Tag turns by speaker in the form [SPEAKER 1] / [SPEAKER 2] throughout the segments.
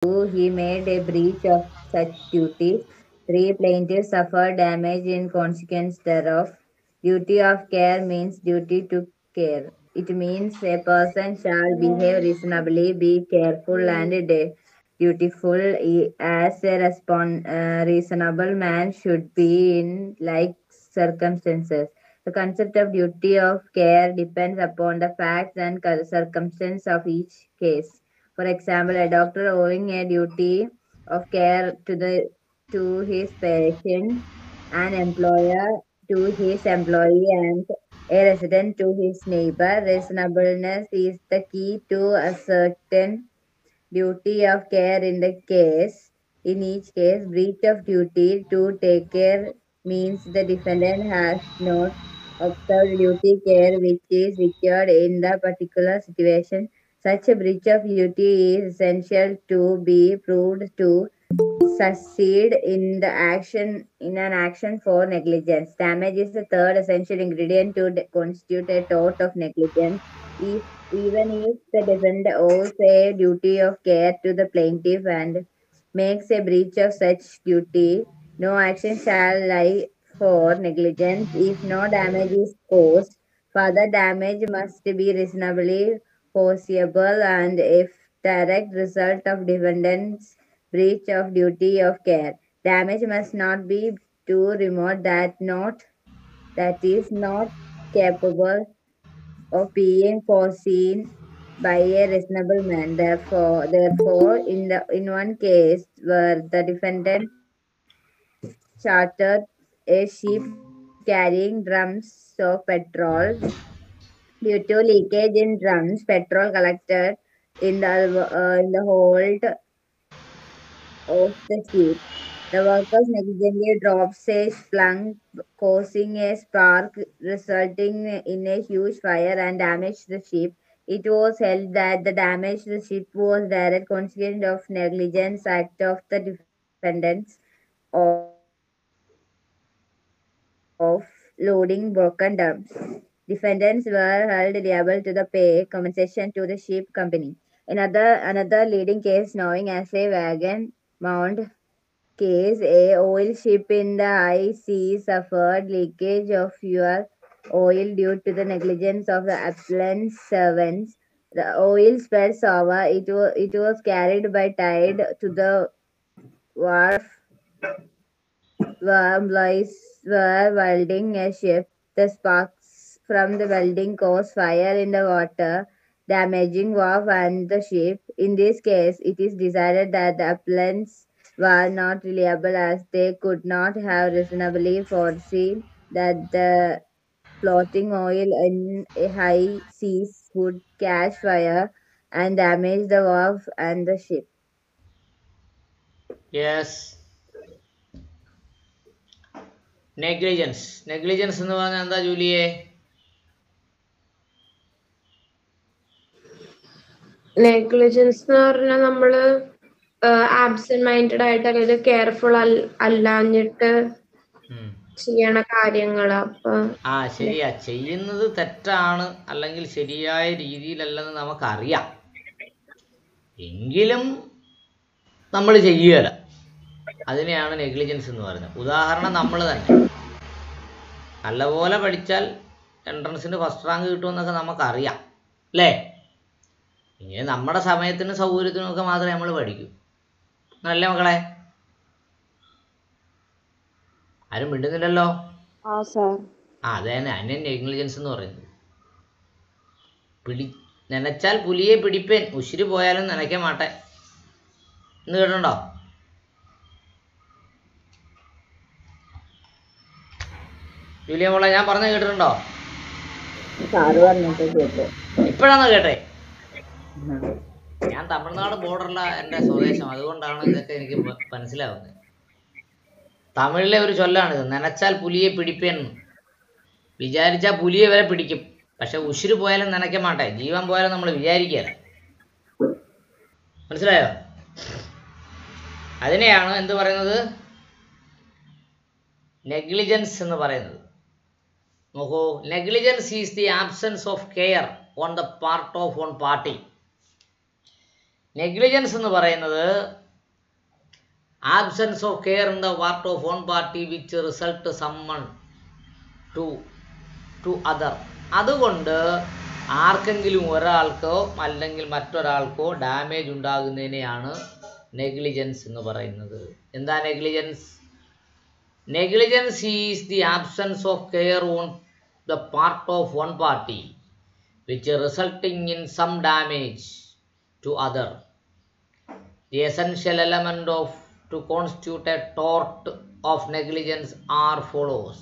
[SPEAKER 1] he made a breach of such duties. 3. Plaintiff suffered damage in consequence thereof. Duty of care means duty to care. It means a person shall behave reasonably, be careful and dutiful as a reasonable man should be in like circumstances. The concept of duty of care depends upon the facts and circumstances of each case. For example, a doctor owing a duty of care to his patient, an employer to his employee, and a resident to his neighbor. Reasonableness is the key to a certain duty of care in the case. In each case, breach of duty to take care means the defendant has not observed duty care which is required in the particular situation. Such a breach of duty is essential to be proved to succeed in an action for negligence. Damage is the third essential ingredient to constitute a tort of negligence. If, even if the defendant owes a duty of care to the plaintiff and makes a breach of such duty, no action shall lie for negligence if no damage is caused. Further damage must be reasonably foreseeable and if direct result of defendant's breach of duty of care. Damage must not be too remote that is not capable of being foreseen by a reasonable man. Therefore, in one case where the defendant chartered a ship carrying drums of petrol, due to leakage in drums, petrol collected in the hold of the ship. The workers negligently dropped a plunk, causing a spark, resulting in a huge fire and damaged the ship. It was held that the damage to the ship was direct consequence of negligence act of the defendants of loading broken drums. Defendants were held liable to the pay compensation to the ship company. Another leading case known as a wagon mount case, a oil ship in the high seas suffered leakage of fuel oil due to the negligence of the Upland servants. The oil spilled over. It was carried by tide to the wharf where employees were welding a ship. The sparks from the welding caused fire in the water, damaging wharf and the ship. In this case, it is decided that the appellants were not reliable as they could not have reasonably foreseen that the floating oil in a high seas would catch fire and damage the wharf and the ship.
[SPEAKER 2] Yes, negligence എന്ന് പറഞ്ഞാൽ എന്താ ജൂലിയെ?
[SPEAKER 3] Negligence എന്ന് പറഞ്ഞാൽ നമ്മള് absent minded ആയിട്ട് അല്ലെങ്കിൽ careful അല്ലാഞ്ഞിട്ട് ചെയ്യണ കാര്യങ്ങൾ. അപ്പൊ
[SPEAKER 2] ശരിയാ, ചെയ്യുന്നത് തെറ്റാണ് അല്ലെങ്കിൽ ശരിയായ രീതിയിലല്ലെന്ന് നമുക്കറിയാം, എങ്കിലും നമ്മൾ ചെയ്യുകയില്ല. അതിനെയാണ് നെഗ്ലിജൻസ് എന്ന് പറയുന്നത്. ഉദാഹരണം നമ്മൾ തന്നെ നല്ലപോലെ പഠിച്ചാൽ എൻട്രൻസിന് ഫസ്റ്റ് റാങ്ക് കിട്ടുമെന്നൊക്കെ നമുക്കറിയാം അല്ലേ? ഇങ്ങനെ നമ്മുടെ സമയത്തിനും സൗകര്യത്തിനും ഒക്കെ മാത്രമേ നമ്മൾ പഠിക്കൂ. നല്ല മക്കളെ, ആരും മിണ്ടുന്നില്ലല്ലോ. അത് തന്നെ അതിനെ നെഗ്ലിജൻസ് എന്ന് പറയുന്നത്. നനച്ചാൽ പുലിയെ പിടിപ്പേൻ, ഉശിര് പോയാലും നനയ്ക്കാൻ മാട്ടെ എന്ന് കേട്ടിട്ടുണ്ടോ? ജൂലിയ മോളെ, ഞാൻ പറഞ്ഞ കേട്ടിട്ടുണ്ടോ? ഇപ്പോഴാണോ കേട്ടെ? ഞാൻ തമിഴ്നാട് ബോർഡറില എൻ്റെ സ്വദേശം, അതുകൊണ്ടാണ് ഇതൊക്കെ എനിക്ക് മനസ്സിലാവുന്നത്. തമിഴിലെ ഒരു ചൊല്ലാണിത്, നനച്ചാൽ പുലിയെ പിടിപ്പേൻ. വിചാരിച്ചാൽ പുലിയെ വരെ പിടിക്കും, പക്ഷെ ഉശിര് പോയാലും നനയ്ക്കാൻ മാട്ടെ, ജീവൻ പോയാലും നമ്മൾ വിചാരിക്കുകയല്ല. മനസ്സിലായോ? അതിനെയാണ് എന്ത് പറയുന്നത്? നെഗ്ലിജൻസ് എന്ന് പറയുന്നത്. നോക്കൂ, negligence is the absence of care on the part of one party. Negligence എന്ന് പറയുന്നത് absence of care in the part of one party which result summon to other. അതുകൊണ്ട് ആർക്കെങ്കിലും ഒരാൾക്കോ അല്ലെങ്കിൽ മറ്റൊരാൾക്കോ ഡാമേജ് ഉണ്ടാകുന്നതിനെയാണ് നെഗ്ലിജൻസ് എന്ന് പറയുന്നത്. എന്താ negligence? Negligence is the absence of care on the part of one party which resulting in some damage to other. The essential element to constitute a tort of negligence are follows.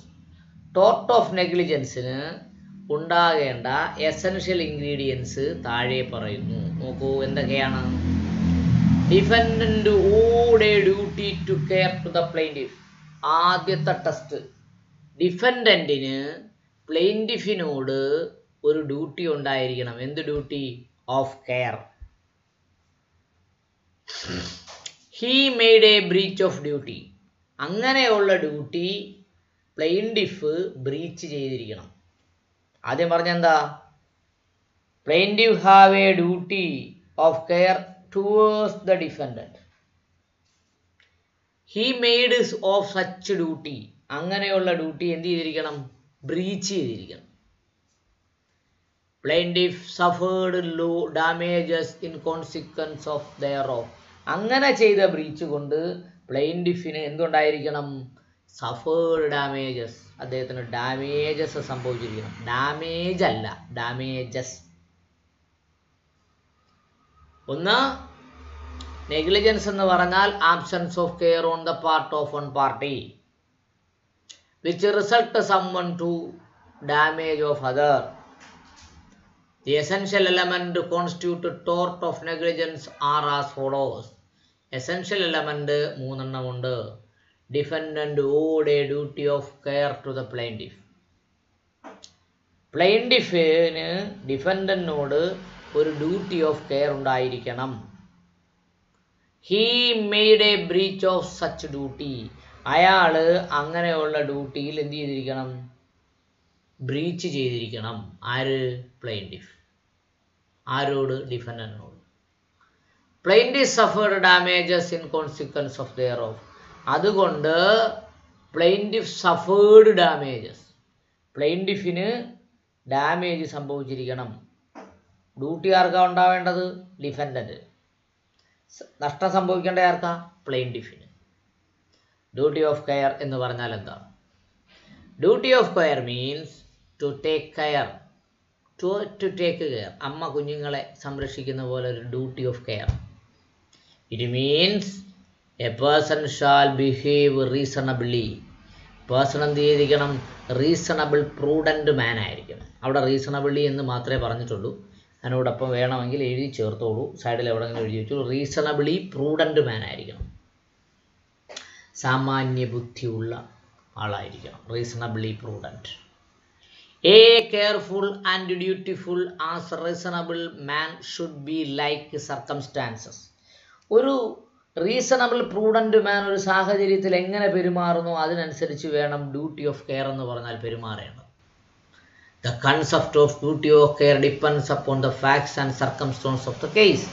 [SPEAKER 2] Tort of negligence-ന് ഉണ്ടാകേണ്ട essential ingredients താഴെ പറയുന്നു. നോക്കൂ എന്തൊക്കെയാണ്. Defendant owed a duty to care to the plaintiff. ആദ്യത്തെ test, ഡിഫൻഡന്റിന് പ്ലെയിൻറ്റിഫിനോട് ഒരു ഡ്യൂട്ടി ഉണ്ടായിരിക്കണം. എന്ത് duty? Of care. He made a breach of duty. അങ്ങനെയുള്ള ഡ്യൂട്ടി പ്ലെയിൻറ്റിഫ് ബ്രീച്ച് ചെയ്തിരിക്കണം. ആദ്യം പറഞ്ഞെന്താ? Plaintiff have a duty of care towards the defendant. He made of such duty. അങ്ങനെയുള്ള ഡ്യൂട്ടി എന്ത് ചെയ്തിരിക്കണം? ബ്രീച്ച് ചെയ്തിരിക്കണം. Plaintiff suffered low damages in consequence of thereof. അങ്ങനെ ചെയ്ത ബ്രീച്ച് കൊണ്ട് പ്ലെയിൻറ്റിഫിന് എന്തുണ്ടായിരിക്കണം? Suffered damages. അദ്ദേഹത്തിന് ഡാമേജസ് സംഭവിച്ചിരിക്കണം. ഡാമേജ് അല്ല, ഡാമേജസ്. ഒന്ന്, നെഗ്ലിജൻസ് എന്ന് പറഞ്ഞാൽ absence of care on the part of one party which result summon to damage of other. The essential element to constitute tort of negligence are as follows. Essential element മൂന്നെണ്ണം ഉണ്ട്. Defendant owed a duty of care to the plaintiff. പ്ലെയിൻറ്റിഫിന് ഡിഫൻഡന്റിനോട് ഒരു duty of care ഉണ്ടായിരിക്കണം. He made a breach of such duty. അയാൾ അങ്ങനെയുള്ള ഡ്യൂട്ടിയിൽ എന്ത് ചെയ്തിരിക്കണം? ബ്രീച്ച് ചെയ്തിരിക്കണം. ആര്? പ്ലെയിൻറ്റിഫ്. ആരോട്? ഡിഫൻഡന്റിനോട്. Plaintiff suffered damages in consequence of thereof. അതുകൊണ്ട് പ്ലെയിൻറ്റിഫ് സഫേർഡ് ഡാമേജസ്. പ്ലെയിൻറ്റിഫിന് ഡാമേജ് സംഭവിച്ചിരിക്കണം. ഡ്യൂട്ടി ആർക്കാ ഉണ്ടാവേണ്ടത്? ഡിഫൻഡന്റ്. നഷ്ടം സംഭവിക്കേണ്ട ആർക്കാ? പ്ലെയിൻറ്റിഫിന്. ഡ്യൂട്ടി ഓഫ് കെയർ എന്ന് പറഞ്ഞാൽ എന്താണ്? Duty of care means to take care. To take care. അമ്മ കുഞ്ഞുങ്ങളെ സംരക്ഷിക്കുന്ന പോലെ ഒരു duty of care. It means a person shall behave reasonably. Person എന്ത് ചെയ്തിരിക്കണം? റീസണബിൾ പ്രൂഡൻറ്റ് മാൻ ആയിരിക്കണം. അവിടെ റീസണബിളി എന്ന് മാത്രമേ പറഞ്ഞിട്ടുള്ളൂ. അതിനോടൊപ്പം വേണമെങ്കിൽ എഴുതി ചേർത്തോളൂ. സൈഡിൽ എവിടെയെങ്കിലും എഴുതി വെച്ചു. റീസണബിളി പ്രൂഡൻറ്റ് മാൻ ആയിരിക്കണം. സാമാന്യ ബുദ്ധിയുള്ള ആളായിരിക്കണം. Reasonably prudent. A careful and dutiful as reasonable man should be like circumstances. ഒരു റീസണബിൾ പ്രൂഡൻറ്റ് മാൻ ഒരു സാഹചര്യത്തിൽ എങ്ങനെ പെരുമാറുന്നു അതിനനുസരിച്ച് വേണം ഡ്യൂട്ടി ഓഫ് കെയർ എന്ന് പറഞ്ഞാൽ പെരുമാറേണ്ടത്. The concept of duty of care depends upon the facts and circumstances of the case.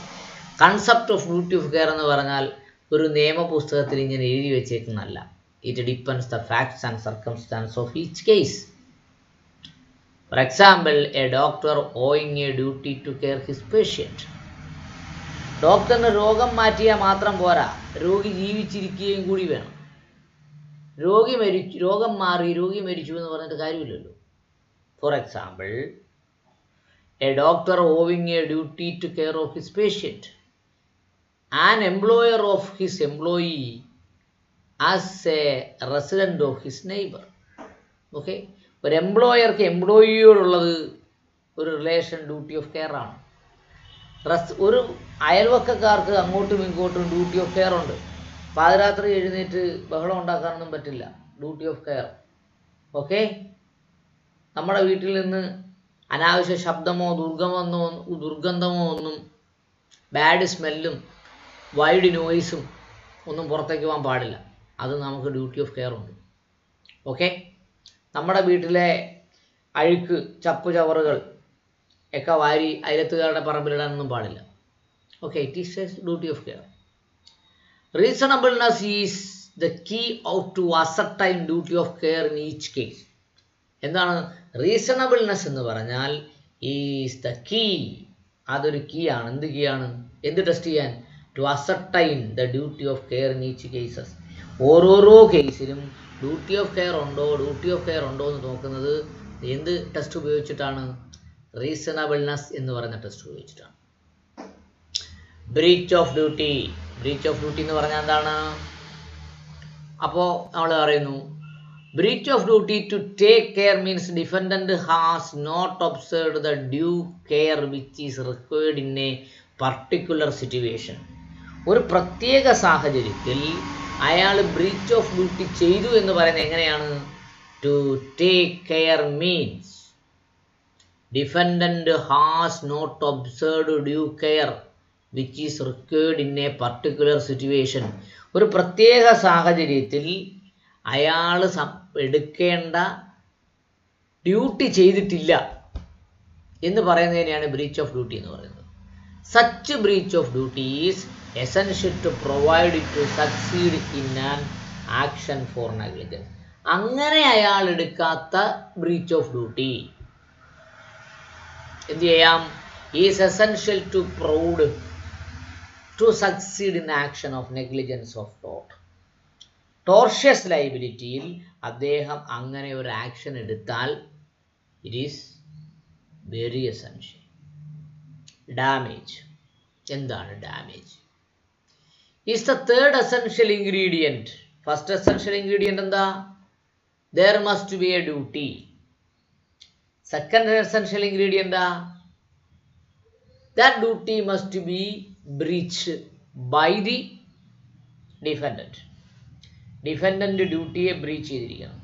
[SPEAKER 2] Concept of duty of care എന്ന് പറഞ്ഞാൽ ഒരു നിയമപുസ്തകത്തിൽ ഇങ്ങനെ എഴുതി വെച്ചേക്കുന്നല്ല. It depends the facts and circumstances of each case. For example, a doctor owing a duty to care his patient. ഡോക്ടറിന് രോഗം മാറ്റിയാൽ മാത്രം പോരാ, രോഗി ജീവിച്ചിരിക്കുകയും കൂടി വേണം. രോഗം മാറി രോഗി മരിച്ചു എന്ന് പറഞ്ഞിട്ട് കാര്യമില്ലല്ലോ. For example, a doctor owing a duty to care of his patient, an employer of his employee as a resident of his neighbor. Okay, ഒരു എംപ്ലോയർക്ക് എംപ്ലോയിയോടുള്ളത് ഒരു റിലേഷൻ ഡ്യൂട്ടി ഓഫ് കെയർ ആണ്. ഒരു അയൽവക്കക്കാർക്ക് അങ്ങോട്ടും ഇങ്ങോട്ടും ഡ്യൂട്ടി ഓഫ് കെയർ ഉണ്ട്. പാതിരാത്രി എഴുന്നേറ്റ് ബഹളം ഉണ്ടാക്കാനൊന്നും പറ്റില്ല. Duty of care. ഓക്കെ, നമ്മുടെ വീട്ടിൽ നിന്ന് അനാവശ്യ ശബ്ദമോ ദുർഗന്ധമോ ഒന്നും, ബാഡ് സ്മെല്ലും വൈഡ് നോയ്സും ഒന്നും പുറത്തേക്ക് പോകാൻ പാടില്ല. അത് നമുക്ക് ഡ്യൂട്ടി ഓഫ് കെയർ ഉണ്ട്. ഓക്കെ, നമ്മുടെ വീട്ടിലെ അഴുക്ക് ചപ്പുചവറുകൾ ഒക്കെ വാരി അയലത്തുകാരുടെ പറമ്പിലിടാനൊന്നും പാടില്ല. Okay, it is a duty of care. Reasonableness is the key out to ascertain duty of care in each case. എന്താണ് റീസണബിൾനെസ് എന്ന് പറഞ്ഞാൽ ഈസ് ദ കീ. അതൊരു കീ ആണ്. എന്ത് കീ ആണ്? എന്ത് ടെസ്റ്റ് ചെയ്യാൻ? To ascertain the duty of care in each cases. ഓരോരോ കേസിലും ഡ്യൂട്ടി ഓഫ് കെയർ ഉണ്ടോ എന്ന് നോക്കുന്നത് എന്ത് ടെസ്റ്റ് ഉപയോഗിച്ചിട്ടാണ്? റീസണബിൾനെസ് എന്ന് പറയുന്ന ടെസ്റ്റ് ഉപയോഗിച്ചിട്ടാണ്. ബ്രീച്ച് ഓഫ് ഡ്യൂട്ടി എന്ന് പറഞ്ഞാൽ എന്താണ്? അപ്പോൾ നമ്മൾ പറയുന്നു breach of duty to take care means defendant has not observed the due care which is required in a particular situation. ഒരു പ്രത്യേക സാഹചര്യത്തിൽ അയാൾ ബ്രീച്ച് ഓഫ് ഡ്യൂട്ടി ചെയ്തു എന്ന് പറയുന്നത് എങ്ങനെയാണ്? To take care means defendant has not observed due care which is required in a particular situation. ഒരു പ്രത്യേക സാഹചര്യത്തിൽ അയാൾ എടുക്കേണ്ട ഡ്യൂട്ടി ചെയ്തിട്ടില്ല എന്ന് പറയുന്നതിനെയാണ് ബ്രീച്ച് ഓഫ് ഡ്യൂട്ടി എന്ന് പറയുന്നത്. Such breach of duty is essential to provide to succeed in an action for negligence. അങ്ങനെ അയാൾ എടുക്കാത്ത ബ്രീച്ച് ഓഫ് ഡ്യൂട്ടി എന്ത് ചെയ്യാം? Is essential to prove to succeed in action of negligence of tort. Tortious ലൈബിലിറ്റിയിൽ അദ്ദേഹം അങ്ങനെ ഒരു ആക്ഷൻ എടുത്താൽ it is very essential. Damage. എന്താണ് damage? Is the third essential ingredient. First essential ingredient എന്താ? there must be a duty. Second essential ingredient, that duty must be breached by the defendant. Defendant duty breach ചെയ്തിരിക്കണം.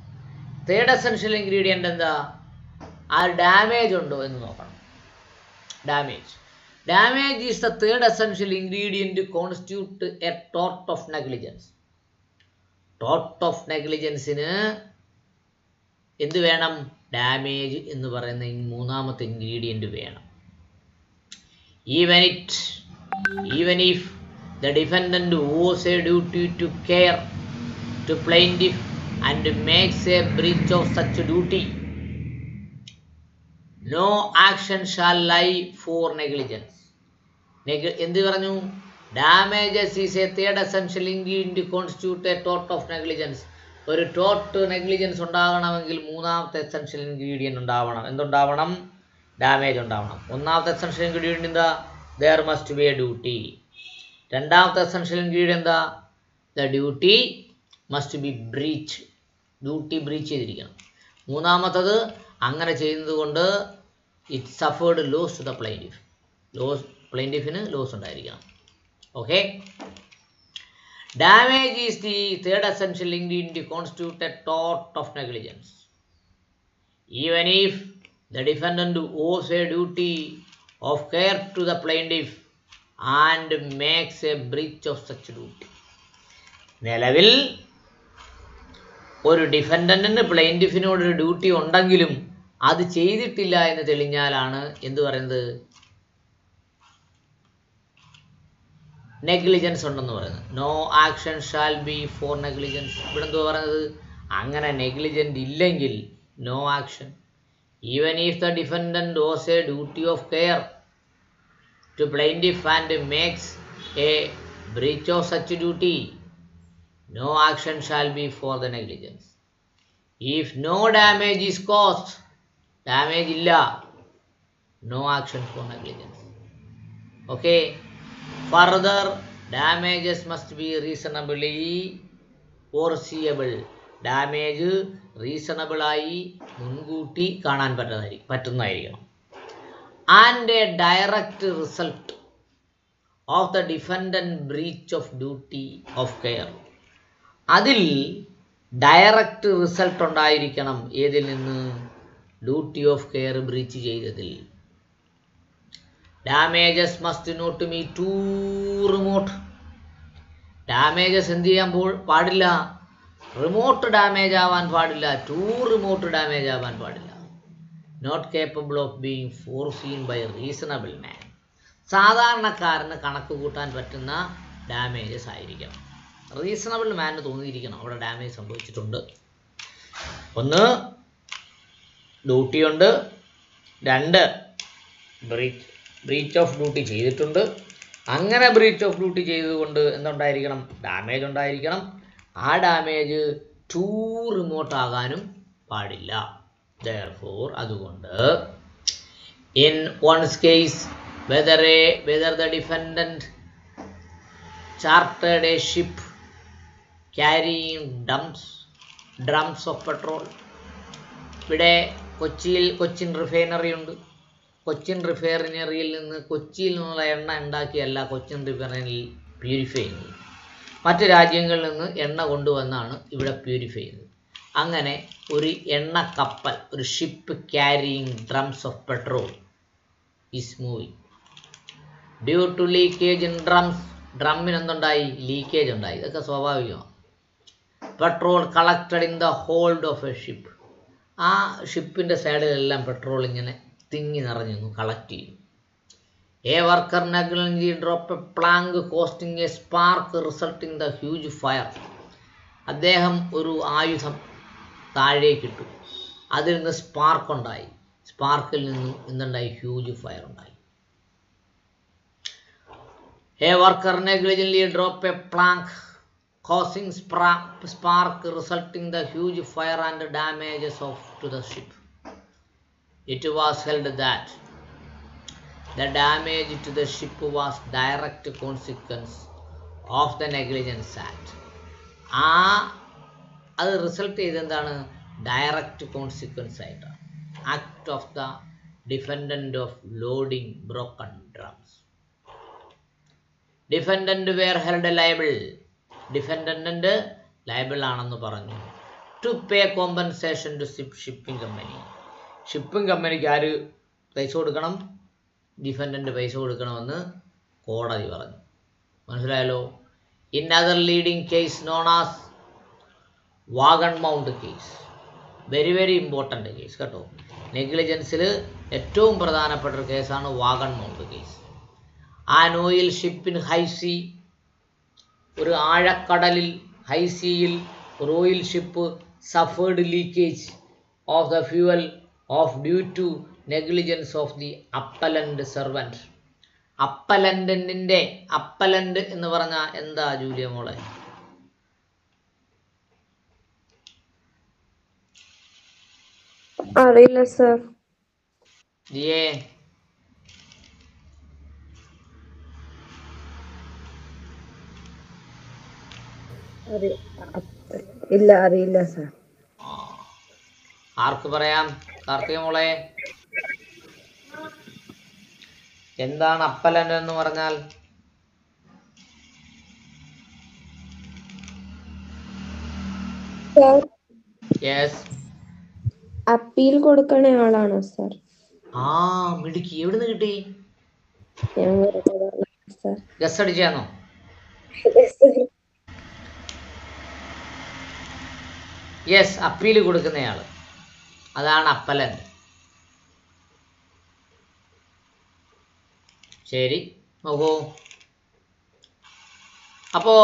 [SPEAKER 2] Third essential ingredient എന്താ? ആ damage ഉണ്ടോ എന്ന് നോക്കണം. Damage is the third essential ingredient to constitute a tort of negligence. Tort of negligence ന് എന്ത് വേണം? Damage എന്ന് പറയുന്ന മൂന്നാമത്തെ ഇൻഗ്രീഡിയൻറ്റ് വേണം. Even if the defendant owes a duty to care to plaintiff and makes a breach of such duty, no action shall lie for negligence. എന്ത് പറഞ്ഞു? Damages is a third essential ingredient to constitute a tort of negligence. ഒരു tort negligence ഉണ്ടാകണമെങ്കിൽ മൂന്നാമത്തെ essential ingredient ഉണ്ടാവണം. എന്തുണ്ടാവണം? Damage ഉണ്ടാവണം. ഒന്നാമത്തെ essential ingredient എന്താ? there must be a duty. രണ്ടാമത്തെ എസൻഷ്യൽ ഇൻഗ്രീഡിയൻ്റ് എന്താ? the duty must be breached. Duty breach ചെയ്തിരിക്കണം. മൂന്നാമത്തത് അങ്ങനെ ചെയ്യുന്നത് കൊണ്ട് it suffered loss to the plaintiff. പ്ലെയിൻറ്റിഫിന് ലോസ് ഉണ്ടായിരിക്കണം. Okay. Damage is the third essential ingredient to constitute a tort of negligence. Even if the defendant owes a duty of care to the plaintiff and makes a breach of such duty. നിലവിൽ ഒരു ഡിഫൻഡന്റിന് പ്ലെയിൻറ്റിഫിനോടൊരു duty ഉണ്ടെങ്കിലും അത് ചെയ്തിട്ടില്ല എന്ന് തെളിഞ്ഞാലാണ് എന്ത് പറയുന്നത്? Negligence ഉണ്ടെന്ന് പറയുന്നത്. No action shall be for negligence. ഇവിടെ എന്തുവാ പറയുന്നത്? അങ്ങനെ നെഗ്ലിജൻ്റ് ഇല്ലെങ്കിൽ no action. Even if the defendant owes a duty of care to plaintiff and makes a breach of such duty, no action shall be for the negligence. If no damage is caused, damage ഇല്ല, no action for negligence. Okay. Further, damages must be reasonably foreseeable. Damage റീസണബിളായി മുൻകൂട്ടി കാണാൻ പറ്റുന്നതായിരിക്കണം. And a direct result of the defendant breach of duty of care. അതിൽ direct result ഉണ്ടായിരിക്കണം. ഏതിൽ നിന്ന്? Duty of care breach ചെയ്തതിൽ. Damages must not be too remote. Damages എന്ത് ചെയ്യാൻ പാടില്ല? റിമോട്ട് ഡാമേജ് ആവാൻ പാടില്ല. ടൂ റിമോട്ട് ഡാമേജ് ആവാൻ പാടില്ല. Not capable of being foreseen by reasonable man. സാധാരണക്കാരന് കണക്ക് കൂട്ടാൻ പറ്റുന്ന ഡാമേജസ് ആയിരിക്കണം. റീസണബിൾ മാന് തോന്നിയിരിക്കണം അവിടെ ഡാമേജ് സംഭവിച്ചിട്ടുണ്ട്. ഒന്ന്, ഡ്യൂട്ടിയുണ്ട്. 2, ബ്രീച്ച് ഓഫ് ഡ്യൂട്ടി ചെയ്തിട്ടുണ്ട്. അങ്ങനെ ബ്രീച്ച് ഓഫ് ഡ്യൂട്ടി ചെയ്തുകൊണ്ട് എന്തുണ്ടായിരിക്കണം? ഡാമേജ് ഉണ്ടായിരിക്കണം. ആ ഡാമേജ് ടൂ റിമോട്ട് ആകാനും പാടില്ല. Therefore, അതുകൊണ്ട് in one's case, whether the defendant chartered a ship carrying drums of petrol. ഇവിടെ കൊച്ചിൻ റിഫൈനറി ഉണ്ട്. കൊച്ചിൻ റിഫൈനറിയിൽ നിന്ന് കൊച്ചിയിൽ നിന്നുള്ള എണ്ണ ഉണ്ടാക്കിയല്ല കൊച്ചിൻ റിഫൈനറിയിൽ പ്യൂരിഫൈ ചെയ്യുന്നത്. മറ്റ് രാജ്യങ്ങളിൽ നിന്ന് എണ്ണ കൊണ്ടുവന്നാണ് ഇവിടെ പ്യൂരിഫൈ ചെയ്യുന്നത്. അങ്ങനെ ഒരു എണ്ണ കപ്പൽ, ഒരു ship carrying drums of petrol is moving. Due to leakage in ഡ്രമ്മിന് എന്തുണ്ടായി? ലീക്കേജ് ഉണ്ടായി. ഇതൊക്കെ സ്വാഭാവികമാണ്. Petrol collected in the hold of a ship. ആ ഷിപ്പിൻ്റെ സൈഡിലെല്ലാം പെട്രോൾ ഇങ്ങനെ തിങ്ങി നിറഞ്ഞു കളക്ട് ചെയ്യും. A worker negligently drop a plank causing a spark resulting the huge fire. അദ്ദേഹം ഒരു ആയുധം താഴേക്കിട്ടു, അതിൽ നിന്ന് സ്പാർക്ക് ഉണ്ടായി. സ്പാർക്കിൽ നിന്നും എന്തുണ്ടായി? ഹ്യൂജ് ഫയർ ഉണ്ടായി. A worker negligently drop a plank causing spark resulting the huge fire and damages to the ship. It was held that the damage to the ship was direct consequence of the Negligence Act. അത് result ചെയ്തെന്താണ്? Direct consequence ആയിട്ടാണ്. Act of the defendant of loading broken drums. Defendant were held liable. Defendant liable ആണെന്ന് പറഞ്ഞു. To pay compensation to shipping company. Shipping കമ്പനിക്ക് ആര് പൈസ കൊടുക്കണം? Defendant പൈസ കൊടുക്കണമെന്ന് കോടതി പറഞ്ഞു. മനസ്സിലായല്ലോ? In other leading case known as wagon mound case. Very very important case കേട്ടോ. നെഗ്ലിജൻസിൽ ഏറ്റവും പ്രധാനപ്പെട്ട ഒരു കേസാണ് wagon mound case. An oil ship in high sea. ഒരു ആഴക്കടലിൽ, ഹൈ സീയിൽ ഒരു oil ship suffered leakage of the fuel of due to negligence of the appellant servant. Appellant എന്ന് പറഞ്ഞാൽ എന്താ ജൂലിയ മോളെ?
[SPEAKER 3] അറിയില്ല സർ.
[SPEAKER 2] ജിയേ?
[SPEAKER 1] ഇല്ല, അറിയില്ല സർ.
[SPEAKER 2] ആർക്ക് പറയാം? കാർത്തിക മോളെ, എന്താണ് അപ്പലന്റ് എന്ന് പറഞ്ഞാൽ? യെസ്.
[SPEAKER 3] അപ്പീൽ കൊടുക്കണ ആളാണോ സർ?
[SPEAKER 2] മിടുക്കി. എവിടുന്ന് കിട്ടി?
[SPEAKER 3] സർ
[SPEAKER 2] ഗസ് അടിച്ചാന്നോ? യെസ്, അപ്പീൽ കൊടുക്കുന്നയാള്, അതാണ് അപ്പലന്റ്. ശരി, നോക്കൂ. അപ്പോ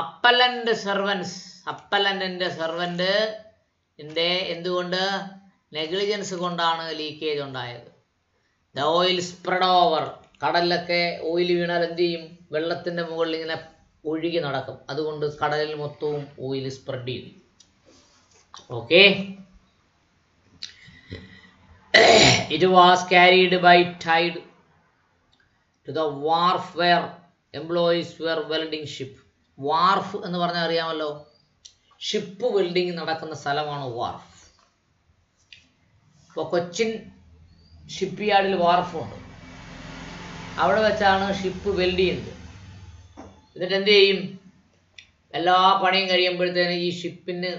[SPEAKER 2] അപ്പലന്റ് സെർവൻസ്, അപ്പലന്റിന്റെ സെർവന്റ് എന്തുകൊണ്ട്? നെഗ്ലിജൻസ് കൊണ്ടാണ് ലീക്കേജ് ഉണ്ടായത്. The oil spread over. കടലിലൊക്കെ ഓയിൽ വീണാൽ എന്ത് ചെയ്യും? വെള്ളത്തിന്റെ മുകളിൽ ഇങ്ങനെ ഒഴുകി നടക്കും. അതുകൊണ്ട് കടലിൽ മൊത്തവും ഓയിൽ സ്പ്രെഡ് ചെയ്യും. Okay. It was carried by tide to the wharf where employees were welding ship. Wharf എന്ന് പറഞ്ഞാൽ അറിയാമല്ലോ, ഷിപ്പ് വെൽഡിങ് നടക്കുന്ന സ്ഥലമാണ് വാർഫ്. ഇപ്പോൾ കൊച്ചിൻ ഷിപ്പ് യാർഡിൽ വാർഫുണ്ട്. അവിടെ വെച്ചാണ് ഷിപ്പ് വെൽഡ് ചെയ്യുന്നത്. എന്നിട്ട് എന്ത് ചെയ്യും? എല്ലാ പണിയും കഴിയുമ്പോഴത്തേന് ഈ ഷിപ്പിന്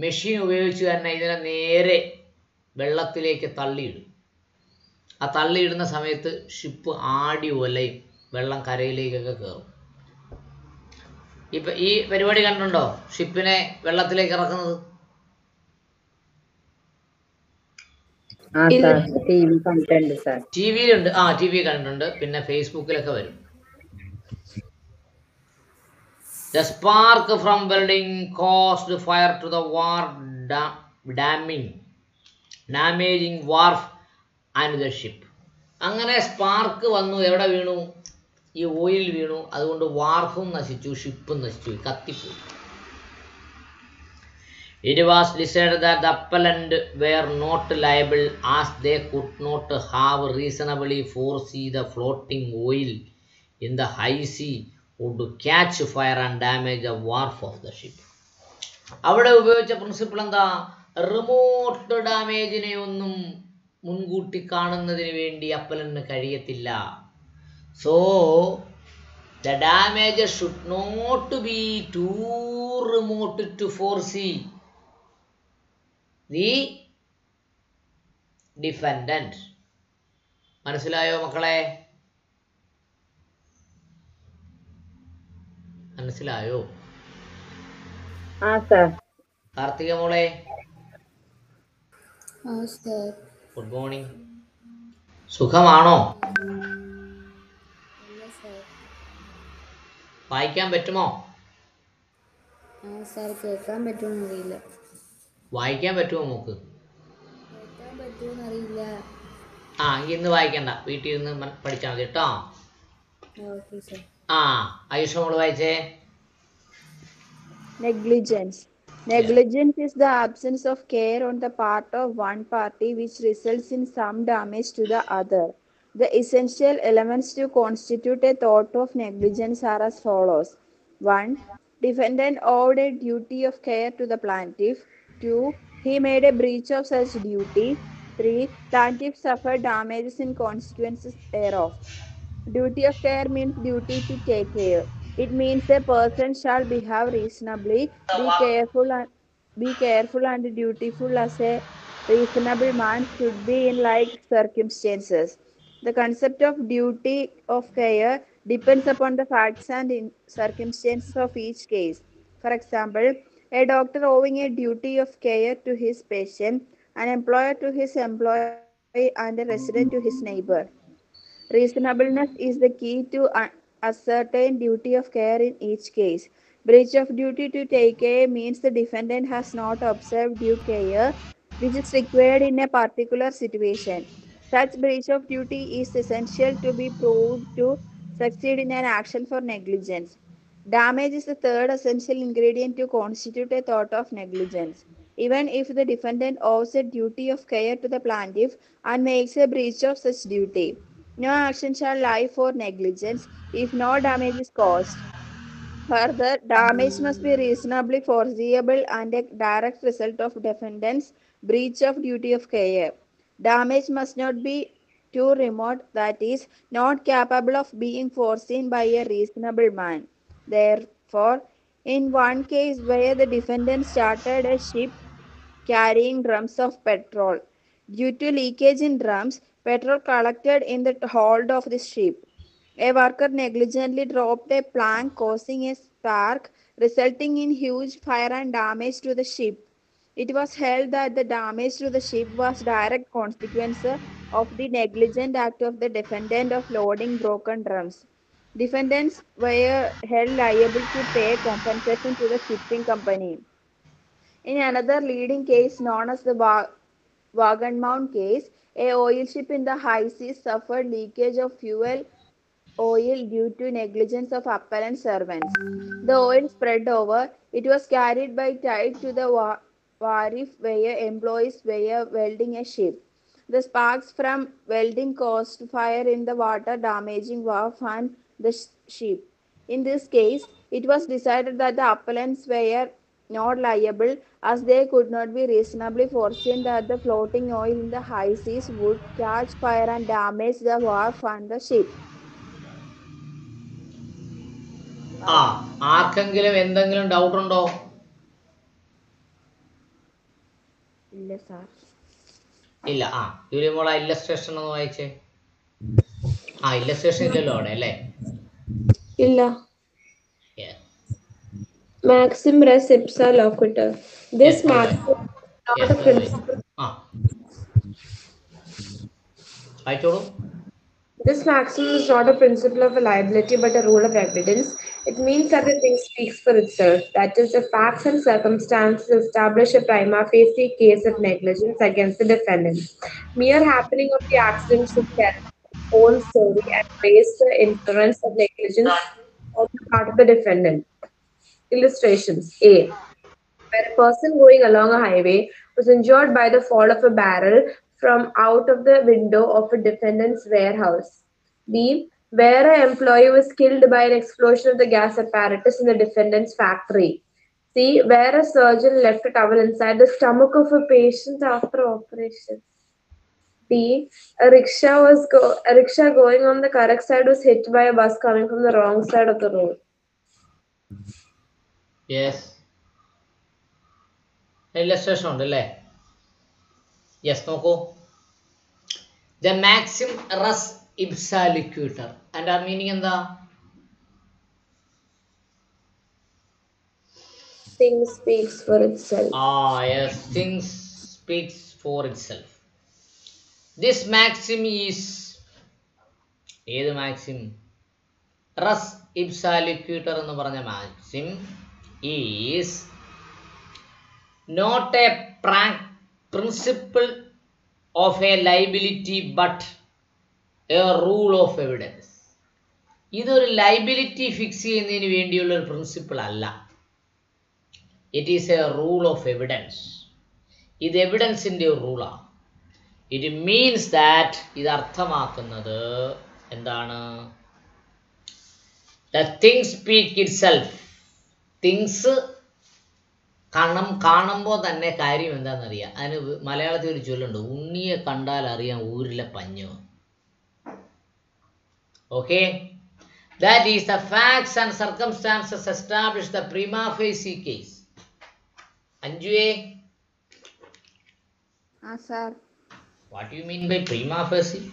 [SPEAKER 2] മെഷീൻ ഉപയോഗിച്ച് തന്നെ ഇതിനെ നേരെ വെള്ളത്തിലേക്ക് തള്ളിയിടും. ആ തള്ളിയിടുന്ന സമയത്ത് ഷിപ്പ് ആടി ഒലയും, വെള്ളം കരയിലേക്കൊക്കെ കയറും. ഇപ്പം ഈ പരിപാടി കണ്ടുണ്ടോ? ഷിപ്പിനെ വെള്ളത്തിലേക്ക് ഇറക്കുന്നത്.
[SPEAKER 1] ആ
[SPEAKER 3] ഇല്ല
[SPEAKER 1] സാർ
[SPEAKER 3] സർ.
[SPEAKER 1] ടി വി കണ്ടിട്ടുണ്ട് സാർ.
[SPEAKER 2] ടി വിയിലുണ്ട്, ആ ടി വി കണ്ടിട്ടുണ്ട്, പിന്നെ ഫേസ്ബുക്കിലൊക്കെ വരും. The spark from welding caused fire to the war damaging wharf and the ship. അങ്ങനെ സ്പാർക്ക് വന്നു, എവിടെ വീണു? ഈ ഓയിൽ വീണു, അതുകൊണ്ട് വാർഫും നശിച്ചു, ഷിപ്പും നശിച്ചു, കത്തിപ്പോയി. It was decided that the appellant were not liable as they could not have reasonably foreseen the floating oil in the high sea would catch fire and damage the wharf of the ship. അവിടെ ഉപയോഗിച്ച principle എന്താ? Remote ഡാമേജിനെ ഒന്നും മുൻകൂട്ടി കാണുന്നതിന് വേണ്ടി അപ്പലന് കഴിയത്തില്ല. So the damage should not be too remote to foresee the defendant. മനസ്സിലായോ മക്കളെ? മനസ്സിലായോ?
[SPEAKER 1] ആ സാർ.
[SPEAKER 2] കാർത്തിക മോളെ,
[SPEAKER 4] ആ സർ.
[SPEAKER 2] Good morning. സുഖമാണോ?
[SPEAKER 4] ഇല്ല സർ.
[SPEAKER 2] വായിക്കാൻ പറ്റുമോ?
[SPEAKER 4] ആ സർ, കേൾക്കാൻ പറ്റുമെന്നറിയില്ല.
[SPEAKER 2] വായിക്കാൻ പറ്റുമോ മോക്ക്?
[SPEAKER 4] കേൾക്കാൻ പറ്റുമെന്നറിയില്ല.
[SPEAKER 2] ആ ഇന്ന് വായിക്കണ്ട, വീട്ടിൽ ഇരുന്ന് പഠിച്ചാൽ മതി കേട്ടോ.
[SPEAKER 4] Okay sir.
[SPEAKER 2] ആ ആയുഷ മോള് വായിച്ചേ.
[SPEAKER 5] Negligence. Negligence is the absence of care on the part of one party which results in some damage to the other. The essential elements to constitute a tort of negligence are as follows. 1. Defendant owed a duty of care to the plaintiff. 2. He made a breach of such duty. 3. Plaintiff suffered damages in consequences thereof. Duty of care means duty to take care. It means a person shall behave reasonably, be careful and dutiful as a reasonable man should be in like circumstances. The concept of duty of care depends upon the facts and circumstances of each case. For example, a doctor owing a duty of care to his patient, an employer to his employee, and a resident to his neighbor. Reasonableness is the key to ascertain duty of care in each case. Breach of duty to take care means the defendant has not observed due care which is required in a particular situation. Such breach of duty is essential to be proved to succeed in an action for negligence. Damage is the third essential ingredient to constitute a tort of negligence. Even if the defendant owes a duty of care to the plaintiff and makes a breach of such duty, no action shall lie for negligence if no damage is caused. Further, damage must be reasonably foreseeable and a direct result of defendant's breach of duty of care. Damage must not be too remote, that is, not capable of being foreseen by a reasonable man. Therefore, in one case where the defendant started a ship carrying drums of petrol. Due to leakage in drums, petrol collected in the hold of the ship. A worker negligently dropped a plank, causing a spark, resulting in huge fire and damage to the ship. It was held that the damage to the ship was direct consequence of the negligent act of the defendant of loading broken drums. Defendants were held liable to pay compensation to the shipping company. In another leading case known as the Wagon case, a oil ship in the high seas suffered leakage of fuel oil due to negligence of appellant servants. The oil spread over. It was carried by tide to the wharf where employees were welding a ship. The sparks from welding caused fire in the water, damaging wharf and the ship. In this case, it was decided that the appellants were not liable as they could not be reasonably foreseen that the floating oil in the high seas would catch fire and damage the wharf and the ship.
[SPEAKER 2] ആ ആർക്കെങ്കിലും എന്തെങ്കിലും doubt ഉണ്ടോ?
[SPEAKER 5] ഇല്ല sir.
[SPEAKER 2] ഇല്ല. ആ Julie മോളെ illustration ഒന്ന് വായിച്ചേ. ആ ഇല്ലസ്ട്രേഷൻ ഇല്ലല്ലോ അവിടെ അല്ലേ?
[SPEAKER 3] ഇല്ല.
[SPEAKER 2] Yeah.
[SPEAKER 3] Maxim res ipsa loquitur. This
[SPEAKER 2] Yes,
[SPEAKER 3] maxim is not
[SPEAKER 2] yes,
[SPEAKER 3] a principle.
[SPEAKER 2] ആ വായിച്ചോളൂ.
[SPEAKER 3] This maxim is not a principle of a liability but a rule of evidence. It means that the thing speaks for itself. That is, the facts and circumstances establish a prima facie case of negligence against the defendant. Mere happening of the accident should tell its own story and raise the inference of negligence on the part of the defendant. Illustrations A. Where a person going along a highway was injured by the fall of a barrel from out of the window of a defendant's warehouse. B. Where an employee was killed by an explosion of the gas apparatus in the defendant's factory. C. Where a surgeon left a towel inside the stomach of a patient after operation. D. A rickshaw going on the correct side was hit by a bus coming from the wrong side of the road.
[SPEAKER 2] Yes, illustration ഉണ്ട് അല്ലേ? Yes, നോക്കൂ. The Maxim res ipsa ലിക്വിറ്റർ. അതിൻ്റെ meaning എന്താ?
[SPEAKER 3] Thing speaks for itself.
[SPEAKER 2] Yes, things speaks for itself. This maxim is ഏത് maxim? Res ipsa loquitur എന്ന് പറഞ്ഞ maxim is not a principle of a liability but a rule of evidence. ഇതൊരു liability fix ചെയ്യുന്നതിന് വേണ്ടിയുള്ള ഒരു principle അല്ല. It is a rule of evidence. ഇത് എവിഡൻസിൻ്റെ ഒരു റൂളാണ്. ഇറ്റ് മീൻസ് ദാറ്റ് ഇത് അർത്ഥമാക്കുന്നത് എന്താണ്? The thing speak it self. Things കാണുമ്പോൾ തന്നെ കാര്യം എന്താണെന്നറിയാം. അതിന് മലയാളത്തിൽ ഒരു ചൊല്ലുണ്ട്, ഉണ്ണിയെ കണ്ടാൽ അറിയാം ഊരിലെ പഞ്ഞു. Okay, that is the facts and circumstances establish the prima facie case. Anjuye,
[SPEAKER 5] sir.
[SPEAKER 2] what do you mean by prima facie?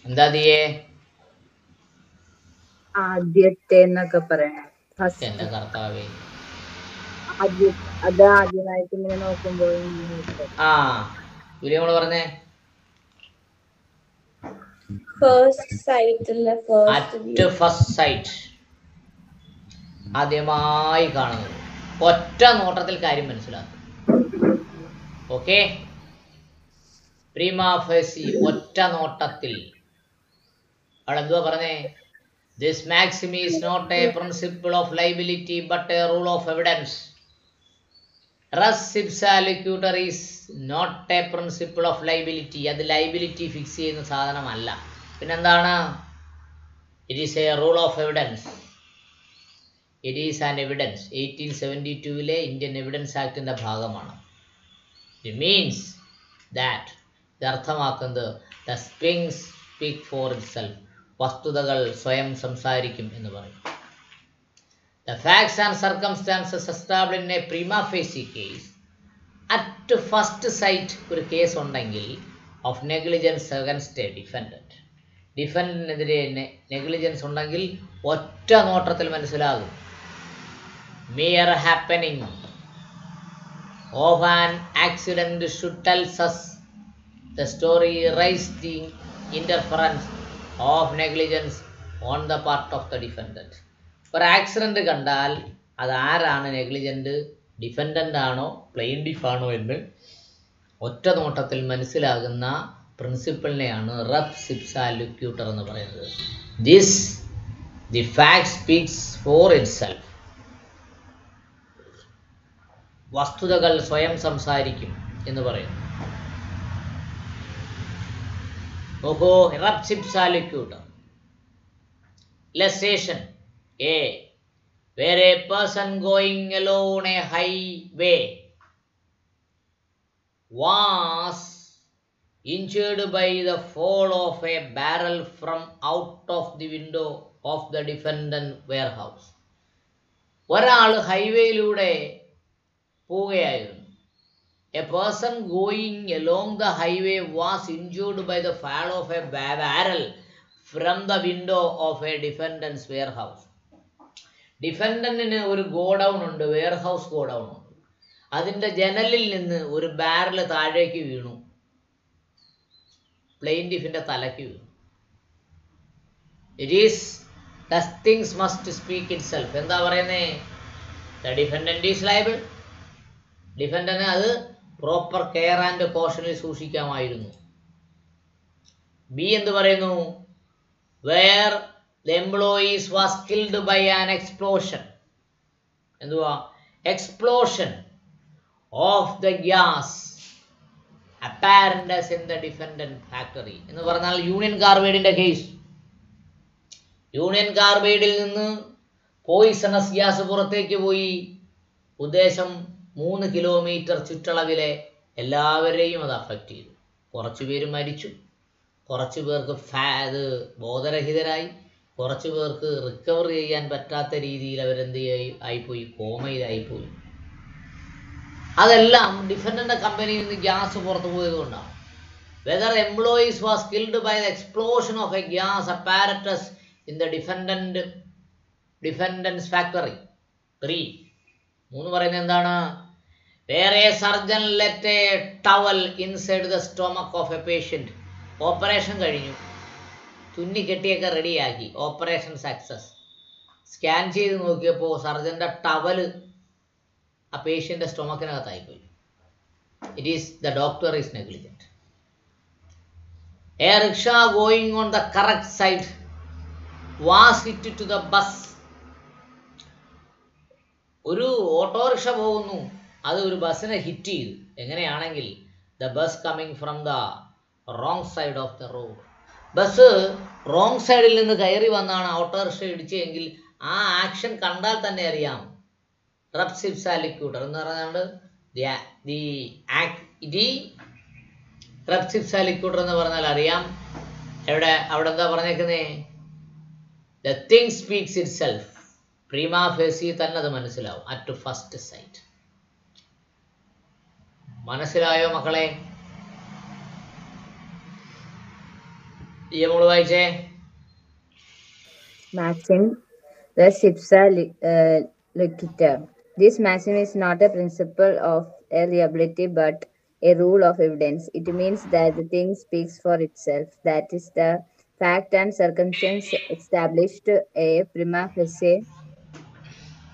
[SPEAKER 2] എന്താ ദിയേ?
[SPEAKER 1] ആദ്യത്തെ എന്നൊക്കെ പറയണം.
[SPEAKER 2] എന്റെ കർത്താവേ,
[SPEAKER 1] അത് ആദ്യമായിട്ട് ഇങ്ങനെ നോക്കുമ്പോൾ
[SPEAKER 2] ആ ഗുരുമോള് പറഞ്ഞേ.
[SPEAKER 3] First sight അല്ല,
[SPEAKER 2] അറ്റ് ഫസ്റ്റ് സൈറ്റ്, ആദ്യമായി കാണുന്നത്, ഒറ്റ നോട്ടത്തിൽ കാര്യം മനസ്സിലാക്കും. ഓക്കെ, പ്രീമാ ഫേസി, ഒറ്റ നോട്ടത്തിൽ. അവിടെ എന്തുവാ പറഞ്ഞേ? This maxim is not a principle of liability but a rule of evidence. Res ipsa loquitur is not a principle of liability. അത് ലൈബിലിറ്റി ഫിക്സ് ചെയ്യുന്ന സാധനമല്ല. പിന്നെന്താണ്? It is a rule of evidence. It is an evidence. 1872 Indian evidence ആക്ടിൻ്റെ ഭാഗമാണ്. It means that, ഇത് അർത്ഥമാക്കുന്നത് the things speak for itself. വസ്തുതകൾ സ്വയം സംസാരിക്കും എന്ന് പറയും. The facts and circumstances established in a prima facie case. At first sight ഒരു കേസ് ഉണ്ടെങ്കിൽ of negligence against a defendant. ഡിഫൻഡിനെതിരെ നെഗ്ലിജൻസ് ഉണ്ടെങ്കിൽ ഒറ്റ നോട്ടത്തിൽ മനസ്സിലാകും. Mere happening of an accident should tell us the story, raise the interference of negligence on the part of the defendant. ഒരു accident കണ്ടാൽ അത് ആരാണ് നെഗ്ലിജൻറ്റ്, ഡിഫൻഡൻ്റ് ആണോ പ്ലെയിൻറ്റിഫ് ആണോ എന്ന് ഒറ്റ നോട്ടത്തിൽ മനസ്സിലാകുന്ന പ്രിൻസിപ്പിളിനെയാണ് റെപ്സ് ഇബ്സ ലിക്വിറ്റർ എന്ന് പറയുന്നത്. The fact speaks four itself. വസ്തുതകൾ സ്വയം സംസാരിക്കും എന്ന് പറയുന്നു. നോക്കൂ, reps IBSA ലിക്വിറ്റർ. Illustration A. Where a person going along a highway was injured by the fall of a barrel from out of the window of the defendant warehouse. ഒരാൾ ഹൈവേയിലൂടെ പോവുകയായിരുന്നു. A person going along the highway was injured by the fall of a barrel from the window of a defendant's warehouse. ഡിഫൻഡന്റിന് ഒരു godown ഉണ്ട്, warehouse godown ഉണ്ട്. അതിൻ്റെ ജനലിൽ നിന്ന് ഒരു barrel താഴേക്ക് വീണു, പ്ലെയിൻറ്റിഫിൻ്റെ തലയ്ക്ക് വീണു. It is the things must speak itself. എന്താ പറയുന്നേ? The defendant is liable. ഡിഫൻഡന് അത് പ്രോപ്പർ കെയർ ആൻഡ് കോഷനിൽ സൂക്ഷിക്കാമായിരുന്നു. ബി എന്ത് പറയുന്നു? Where the employees was killed by an explosion. എന്തുവാ? Explosion of the gas apparatus in the defendant factory എന്ന് പറഞ്ഞാൽ യൂണിയൻ കാർബൈഡിന്റെ കേസ്. യൂണിയൻ കാർബൈഡിൽ നിന്ന് പോയിസണസ് ഗ്യാസ് പുറത്തേക്ക് പോയി. ഉദ്ദേശം 3 കിലോമീറ്റർ ചുറ്റളവിലെ എല്ലാവരെയും അത് അഫക്റ്റ് ചെയ്തു. കുറച്ച് പേര് മരിച്ചു, കുറച്ച് പേർക്ക് ബോധരഹിതരായി, കുറച്ച് പേർക്ക് റിക്കവർ ചെയ്യാൻ പറ്റാത്ത രീതിയിൽ അവരെന്ത് ആയിപ്പോയി, കോമയിലായിപ്പോയി. അതെല്ലാം ഡിഫൻഡന്റ് കമ്പനിയിൽ നിന്ന് ഗ്യാസ് പുറത്തു പോയത് കൊണ്ടാണ്. Whether employees was killed by the explosion of a gas apparatus in the defendants factory. 3 പറയുന്നത് എന്താണ്? വേറെ surgeon let a towel inside the stomach of a patient. Operation കഴിഞ്ഞു, തുന്നിക്കെട്ടിയൊക്കെ റെഡിയാക്കി, ഓപ്പറേഷൻ സക്സസ്. സ്കാൻ ചെയ്ത് നോക്കിയപ്പോൾ സർജൻ്റെ ടവല് ആ പേഷ്യൻ്റെ സ്റ്റൊമക്കിനകത്തായിപ്പോയി. It is the doctor is negligent. A rickshaw going on the correct side was hit to the bus. ഒരു ഓട്ടോറിക്ഷ പോകുന്നു, അത് ഒരു ബസ്സിനെ ഹിറ്റ് ചെയ്തു. എങ്ങനെയാണെങ്കിൽ the bus coming from the wrong side of the road. Bus wrong സൈഡിൽ നിന്ന് കയറി വന്നാണ് ഓട്ടോറിക്ഷ ഇടിച്ചെങ്കിൽ ആ ആക്ഷൻ കണ്ടാൽ തന്നെ അറിയാം. റെപ്സിപ്സാലിക്യൂട്ടർ എന്ന് പറഞ്ഞാൽ റെപ്സിപ്സാലിക്യൂട്ടർ എന്ന് പറഞ്ഞാൽ അറിയാം. അവിടെ എന്താ പറഞ്ഞേക്കുന്നേ? The thing speaks itself. Prima facie തന്നെ അത് മനസ്സിലാവും അറ്റ് ഫസ്റ്റ് സൈറ്റ്. മനസ്സിലായോ മക്കളെ? മോള് വായിച്ചേ.
[SPEAKER 1] Maxim res ipsa licita. This maxim is not a principle of reliability but a rule of evidence. It means that the thing speaks for itself. That is, the fact and circumstance established a prima facie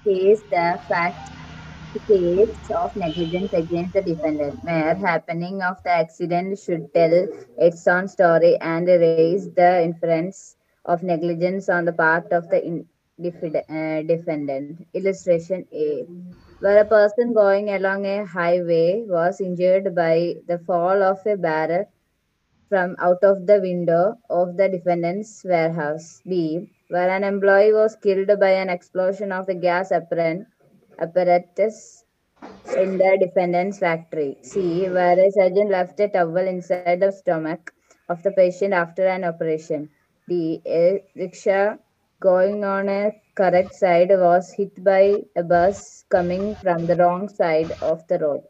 [SPEAKER 1] case, the fact case of negligence against the defendant. Mere happening of the accident should tell its own story and raise the inference of negligence on the part of the defendant. Illustration A. Where a person going along a highway was injured by the fall of a barrel from out of the window of the defendant's warehouse. B. Where an employee was killed by an explosion of the gas apparatus in the defendant's factory. C. Where a surgeon left a towel inside the stomach of the patient after an operation. D. A rickshaw going on a correct side was hit by a bus coming from the wrong side of the road.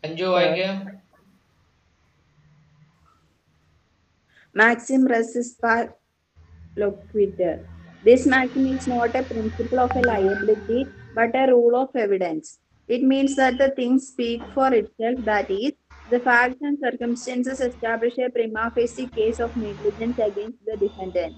[SPEAKER 2] അഞ്ചു വായിക്കാം.
[SPEAKER 5] Maxim res loquitur. This maxim is not a principle of a liability but a rule of evidence. It means that the things speak for itself, that is, the facts and circumstances establish a prima facie case of negligence against the defendant.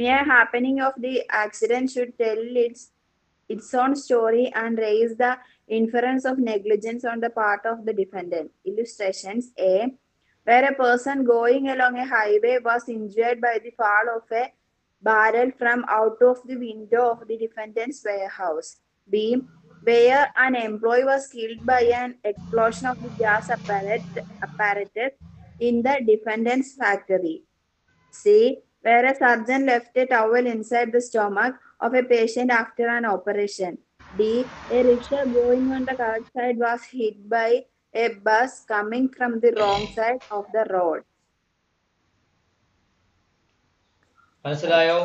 [SPEAKER 5] Mere happening of the accident should tell its own story and raise the inference of negligence on the part of the defendant. Illustrations A. Where a person going along a highway was injured by the fall of a barrel from out of the window of the defendant's warehouse. B. Where an employee was killed by an explosion of the gas apparatus in the defendant's factory. C. Where a surgeon left a towel inside the stomach of a patient after an operation. D. A rickshaw going on the correct side was hit by a bus coming from the wrong side of the road.
[SPEAKER 2] മനസ്സിലായോ?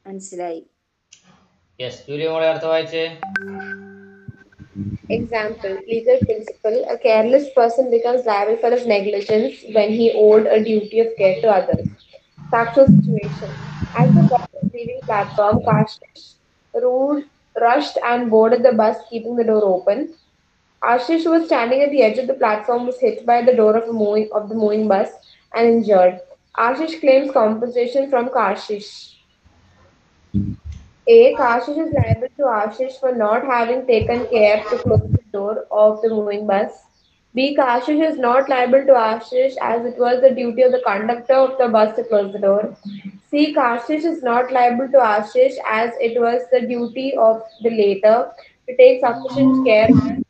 [SPEAKER 5] മനസ്സിലായി.
[SPEAKER 2] Yes, Julia മോളെ അടുത്ത വായിച്ചേ.
[SPEAKER 3] Example, legal principle. A careless person becomes liable for his negligence when he owed a duty of care to others. Factual situation. As the bus was leaving platform, car rushed and boarded the bus, keeping the door open. Ashish, who was standing at the edge of the platform, was hit by the door of the moving bus and injured. Ashish claims compensation from Kashish. A. Kashish is liable to Ashish for not having taken care to close the door of the moving bus. B. Kashish is not liable to Ashish as it was the duty of the conductor of the bus to close the door. C. Kashish is not liable to Ashish as it was the duty of the latter to take sufficient care on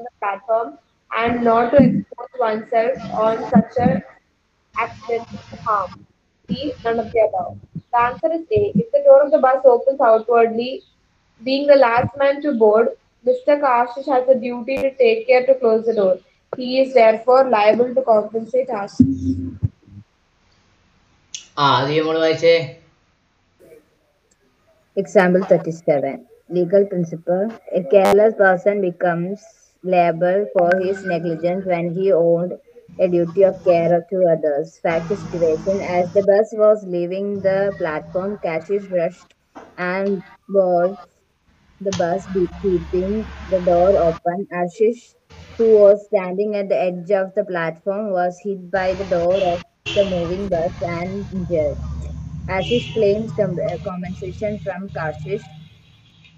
[SPEAKER 3] the platform and not to expose oneself on such a accidental harm. D. None of the above. The answer is A. If the door of the bus opens outwardly, being the last man to board, Mr. Kashish has a duty to take care to close the door. He is therefore liable to compensate Ashish.
[SPEAKER 2] അത് നമ്മൾ വായിച്ചേ.
[SPEAKER 1] Example 37. Legal principle. A careless person becomes liable for his negligence when he owed a duty of care to others. Fact situation. As the bus was leaving the platform, Cashish rushed and boarded the bus, keeping the door open. Ashish, who was standing at the edge of the platform, was hit by the door of the moving bus and injured. Ashish claims compensation from Kashish.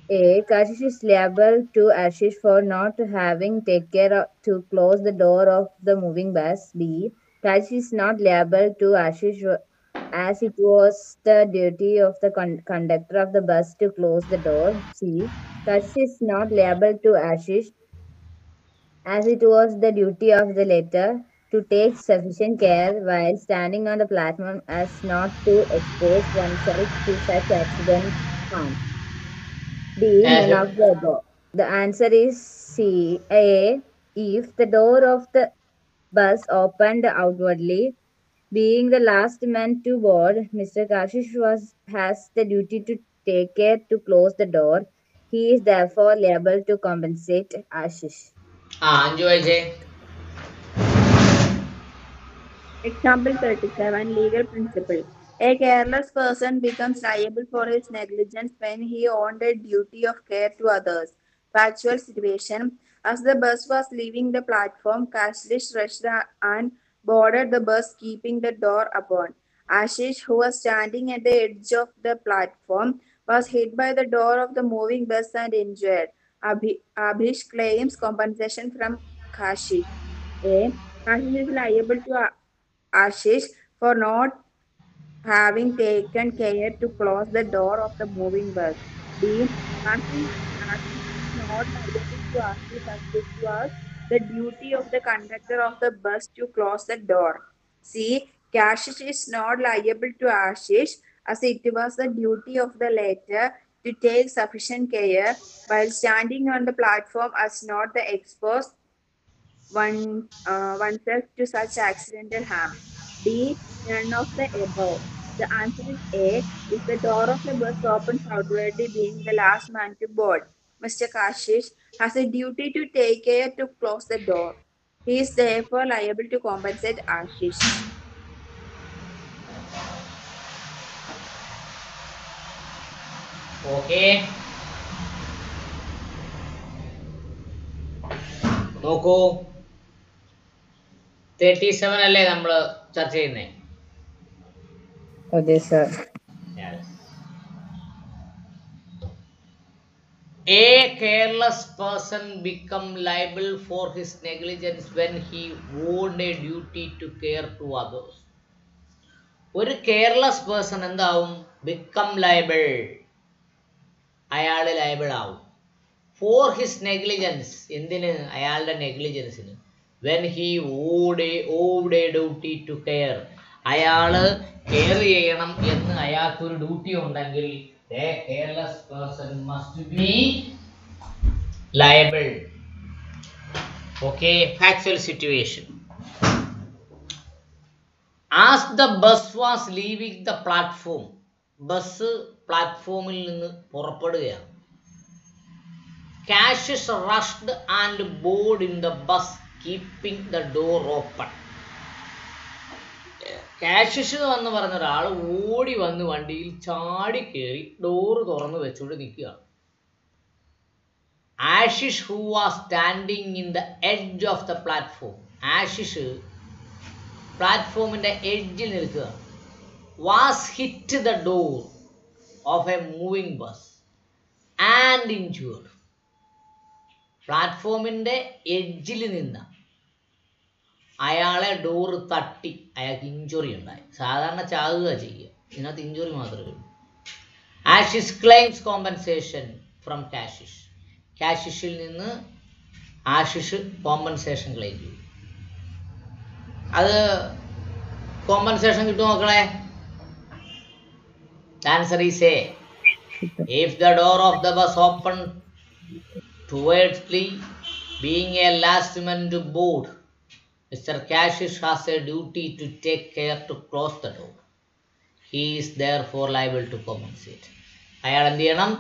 [SPEAKER 1] A. Kashish is liable to Ashish for not having take care to close the door of the moving bus. B. Kashish is not liable to Ashish as it was the duty of the conductor of the bus to close the door. C. Kashish is not liable to Ashish as it was the duty of the latter to take sufficient care while standing on the platform as not to expose oneself to such accident harm. D. None
[SPEAKER 2] As
[SPEAKER 1] of the above. The answer is C. A. If the door of the bus opened outwardly, being the last man to board, Mr. Kashish has the duty to take care to close the door. He is therefore liable to compensate Ashish.
[SPEAKER 2] അഞ്ചു വായിച്ചേ.
[SPEAKER 5] Example 37. Legal principle. A careless person becomes liable for his negligence when he owed a duty of care to others. Factual situation. As the bus was leaving the platform, Kashish rushed and boarded the bus, keeping the door open. Ashish, who was standing at the edge of the platform, was hit by the door of the moving bus and injured. Abhish claims compensation from Kashish. A. Kashish is liable to Ashish for not having taken care to close the door of the moving bus. B. Ashish is not liable to Ashish as it was the duty of the conductor of the bus to close the door. C. Kashish is not liable to Ashish as it was the duty of the latter to take sufficient care while standing on the platform as not to expose oneself to such accidental harm. D. None of the above. The answer is A. If the door of the bus opens outwardly, being the last man to board, Mr. Kashish has a duty to take care to close the door. He is therefore liable to compensate Ashish.
[SPEAKER 2] Okay, നോക്കൂ. 37 അല്ലേ നമ്മൾ ചർച്ച ചെയ്യുന്നേ?
[SPEAKER 1] Okay, sir.
[SPEAKER 2] A careless person become liable for his negligence when he owed a duty to care to others. ഒരു careless person എന്താവും? Become liable, അയാൾ liable ആവും. For his negligence, എന്തിന്? അയാളുടെ നെഗ്ലിജൻസിന്. When he owed a duty to care, അയാള് care ചെയ്യണം എന്ന് അയാൾക്കൊരു ഡ്യൂട്ടി ഉണ്ടെങ്കിൽ a careless person must be liable. Okay, factual situation. As the bus was leaving the platform, bus പ്ലാറ്റ്ഫോമിൽ നിന്ന് പുറപ്പെടുകയാണ്. Cassius rushed and boarded in the bus, keeping the door open. Cassius എന്ന് പറഞ്ഞ ഒരാൾ ഓടി വന്ന് വണ്ടിയിൽ ചാടി കയറി ഡോറ് തുറന്ന് വെച്ചുകൊണ്ട് നിൽക്കുകയാണ്. Ashish, who was standing in the edge of the platform, Ashish പ്ലാറ്റ്ഫോമിന്റെ എഡ്ജിൽ നിൽക്കുക, was hit the door of a moving bus and injured. പ്ലാറ്റ്ഫോമിന്റെ എഡ്ജിൽ നിന്ന അയാളെ ഡോറ് തട്ടി അയാൾക്ക് ഇഞ്ചുറി ഉണ്ടായി. സാധാരണ ചാകുക ചെയ്യുക, ഇതിനകത്ത് ഇഞ്ചുറി മാത്രമേ ഉള്ളൂ. Ashish claims compensation from Kashish. കാഷിഷിൽ നിന്ന് ആഷിഷ് കോമ്പൻസേഷൻ ക്ലെയിം ചെയ്യും. അത് കോമ്പൻസേഷൻ കിട്ടും മക്കളെ. Answer is A. If the door of the bus opened towardsly, being a last man to board, Mr. Cashish has a duty to take care to close the door. He is therefore liable to compensate. അയാൾ എന്ത് ചെയ്യണം?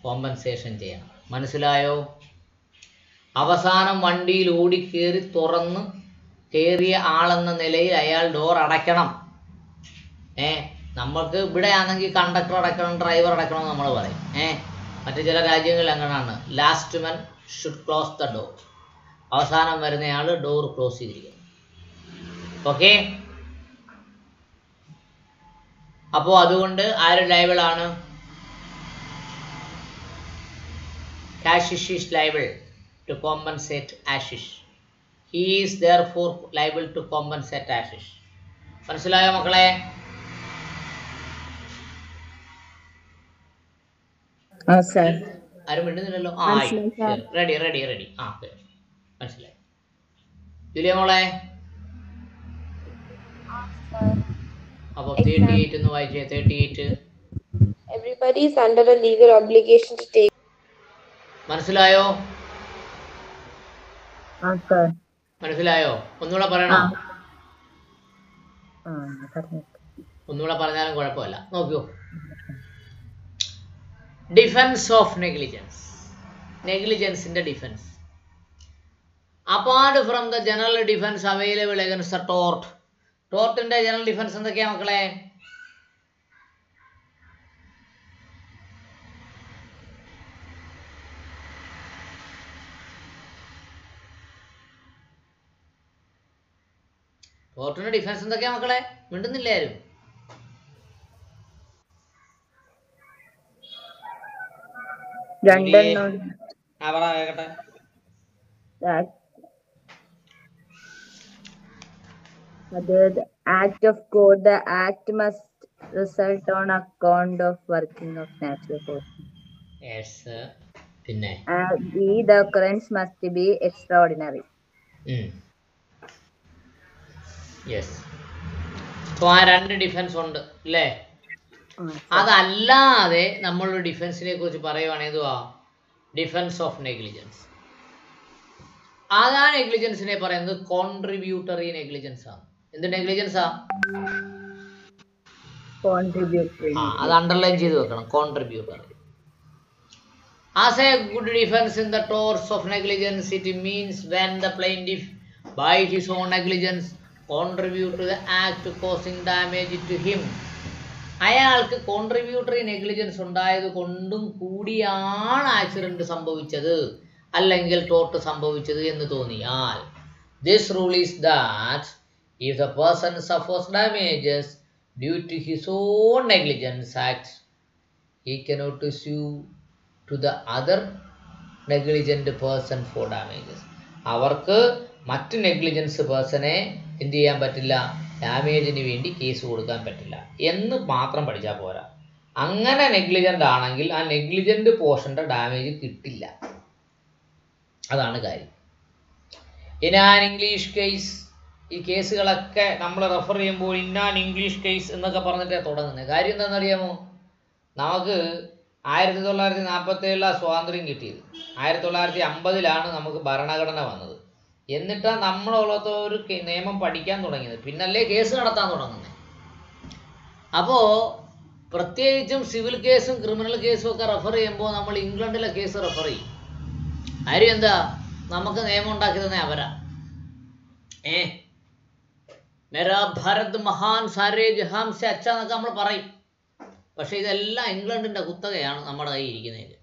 [SPEAKER 2] Compensation ചെയ്യണം. മനസ്സിലായോ? അവസാനം വണ്ടിയിൽ ഓടിക്കേറി തുറന്ന് കയറിയ ആളെന്ന നിലയിൽ അയാൾ ഡോർ അടയ്ക്കണം. നമ്മൾക്ക് ഇവിടെ ആണെങ്കിൽ കണ്ടക്ടർ അടയ്ക്കണം, ഡ്രൈവർ അടയ്ക്കണം എന്ന് നമ്മൾ പറയും. മറ്റു ചില രാജ്യങ്ങളിൽ അങ്ങനെയാണ്. Last Mann should close the door. അവസാനം വരുന്നയാൾ ഡോർ ക്ലോസ് ചെയ്തിരിക്കണം. ഓക്കെ, അപ്പോൾ അതുകൊണ്ട് ആര് ലൈബിളാണ്? Kashish is liable to compensate Ashish. He is therefore liable to compensate Ashish. മനസ്സിലായോ മക്കളെ? ആരും മിണ്ടുന്നില്ലല്ലോ. Ready ready ready. മനസ്സിലായി. ജൂലിയ മോളെ, അപ്പോൾ 38 എന്ന് വായിച്ചേ. 38.
[SPEAKER 3] Everybody is under a legal obligation to take.
[SPEAKER 2] മനസ്സിലായോ? മനസ്സിലായോ? ഒന്നുകൂടെ പറയണോ? ഒന്നുകൂടെ പറഞ്ഞാലും കുഴപ്പമില്ല. നോക്കൂ, ഡിഫൻസ് ഓഫ് നെഗ്ലിജൻസ്. നെഗ്ലിജൻസിന്റെ defence apart from the general defence available against the tort. ടോർട്ടിന്റെ ജനറൽ ഡിഫൻസ് എന്തൊക്കെയാ മക്കളെ? ടോർട്ടിന്റെ ഡിഫൻസ് എന്തൊക്കെയാ മക്കളെ? മിണ്ടുന്നില്ലാരും. കേക്കട്ടെ.
[SPEAKER 1] The act of code. The act must result on account of working of natural forces.
[SPEAKER 2] Yes. പിന്നെ
[SPEAKER 1] the occurrence must be extraordinary.
[SPEAKER 2] Yes. അപ്പോൾ ആ രണ്ട് ഡിഫൻസ് ഉണ്ട് അല്ലേ? അതല്ലാതെ നമ്മളൊരു ഡിഫൻസിനെ കുറിച്ച് പറയുവാണെങ്കിൽ ഡിഫൻസ് ഓഫ് നെഗ്ലിജൻസ്. ആ നെഗ്ലിജൻസിനെ പറയുന്നത് കോൺട്രിബ്യൂട്ടറി നെഗ്ലിജൻസ് ആണ്. എന്ത് നെഗ്ലിജൻസാ? അത് അണ്ടർലൈൻ ചെയ്ത് വെക്കണം. Contributory. As a good defence in the torts of negligence, it means when the plaintiff by his own negligence contribute to the act causing damage to him. അയാൾക്ക് contributory negligence ഉണ്ടായത് കൊണ്ടും കൂടിയാണ് accident സംഭവിച്ചത് അല്ലെങ്കിൽ tort സംഭവിച്ചത് എന്ന് തോന്നിയാൽ, this rule is that if the person suffers damages due to his own negligence act, he cannot sue to the other negligent person for damages. അവർക്ക് മറ്റ് നെഗ്ലിജൻസ് പേഴ്സണെ എന്ത് ചെയ്യാൻ പറ്റില്ല? ഡാമേജിന് വേണ്ടി കേസ് കൊടുക്കാൻ പറ്റില്ല എന്ന് മാത്രം പഠിച്ചാൽ പോരാ. അങ്ങനെ നെഗ്ലിജൻ്റ് ആണെങ്കിൽ ആ നെഗ്ലിജൻ്റ് പോർഷൻ്റെ ഡാമേജ് കിട്ടില്ല. അതാണ് കാര്യം. ഇൻ ആൻ ഇംഗ്ലീഷ് കേസ്, ഈ കേസുകളൊക്കെ നമ്മൾ റെഫർ ചെയ്യുമ്പോൾ ഇൻ ആൻ ഇംഗ്ലീഷ് കേസ് എന്നൊക്കെ പറഞ്ഞിട്ടേ തുടങ്ങുന്നത്. കാര്യം എന്താണെന്നറിയാമോ? നമുക്ക് 1947 സ്വാതന്ത്ര്യം കിട്ടിയത്. 1950 നമുക്ക് ഭരണഘടന വന്നത്. എന്നിട്ടാണ് നമ്മളുള്ളത്തെ ഒരു നിയമം പഠിക്കാൻ തുടങ്ങിയത്. പിന്നല്ലേ കേസ് നടത്താൻ തുടങ്ങുന്നത്. അപ്പോൾ പ്രത്യേകിച്ചും സിവിൽ കേസും ക്രിമിനൽ കേസും ഒക്കെ റെഫർ ചെയ്യുമ്പോൾ നമ്മൾ ഇംഗ്ലണ്ടിലെ കേസ് റെഫർ ചെയ്യും. കാര്യം എന്താ? നമുക്ക് നിയമം ഉണ്ടാക്കി തന്നെ അവരാ. മേരാ ഭാരത് മഹാൻ സാരേ ജഹാൻ സെ അച്ഛ എന്നൊക്കെ നമ്മൾ പറയും. പക്ഷെ ഇതെല്ലാം ഇംഗ്ലണ്ടിൻ്റെ കുത്തകയാണ് നമ്മുടെ കയ്യിൽ ഇരിക്കുന്നതിൽ.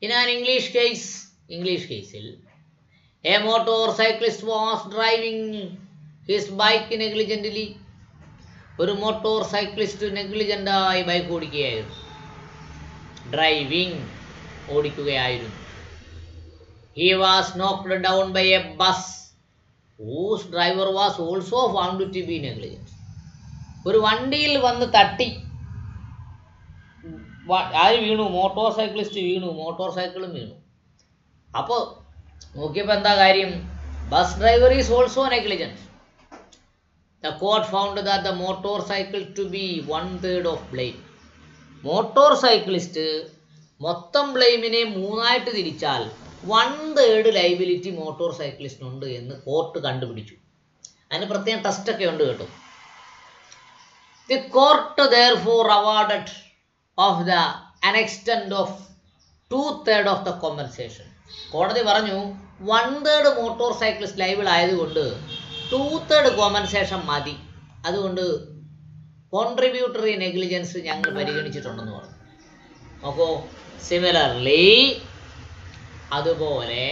[SPEAKER 2] In an English case, a motorcyclist was driving his bike negligently. ഒരു മോട്ടോർ സൈക്ലിസ്റ്റ് നെഗ്ലിജന്റായി ബൈക്ക് ഓടിക്കുകയായിരുന്നു. ഡ്രൈവിംഗ് ഓടിക്കുകയായിരുന്നു. He was knocked down by a bus whose driver was also found to be negligent. ഒരു വണ്ടിയിൽ വന്ന് തട്ടി. ആര് വീണു? മോട്ടോർ സൈക്ലിസ്റ്റ് വീണു. മോട്ടോർ സൈക്കിളും വീണു. അപ്പോൾ നോക്കിയപ്പോൾ എന്താ കാര്യം? Bus driver is also negligent. The court found that the motorcycle to be 1/3 of blame. Motor cyclist മൊത്തം ബ്ലെയിമിനെ മൂന്നായിട്ട് തിരിച്ചാൽ 1/3 ലൈബിലിറ്റി മോട്ടോർ സൈക്ലിസ്റ്റിനുണ്ട് എന്ന് കോർട്ട് കണ്ടുപിടിച്ചു. അതിന് പ്രത്യേകം ടെസ്റ്റൊക്കെ ഉണ്ട് കേട്ടോ. The court therefore awarded of an extent of 2/3 of the compensation. കോടതി പറഞ്ഞു 1/3 മോട്ടോർ സൈക്ലിസ്റ്റ് ലൈബിൾ ആയതുകൊണ്ട് 2/3 കോമ്പൻസേഷൻ മതി. അതുകൊണ്ട് കോൺട്രിബ്യൂട്ടറി നെഗ്ലിജൻസ് ഞങ്ങൾ പരിഗണിച്ചിട്ടുണ്ടെന്ന് പറഞ്ഞു. നോക്കൂ, സിമിലർലി അതുപോലെ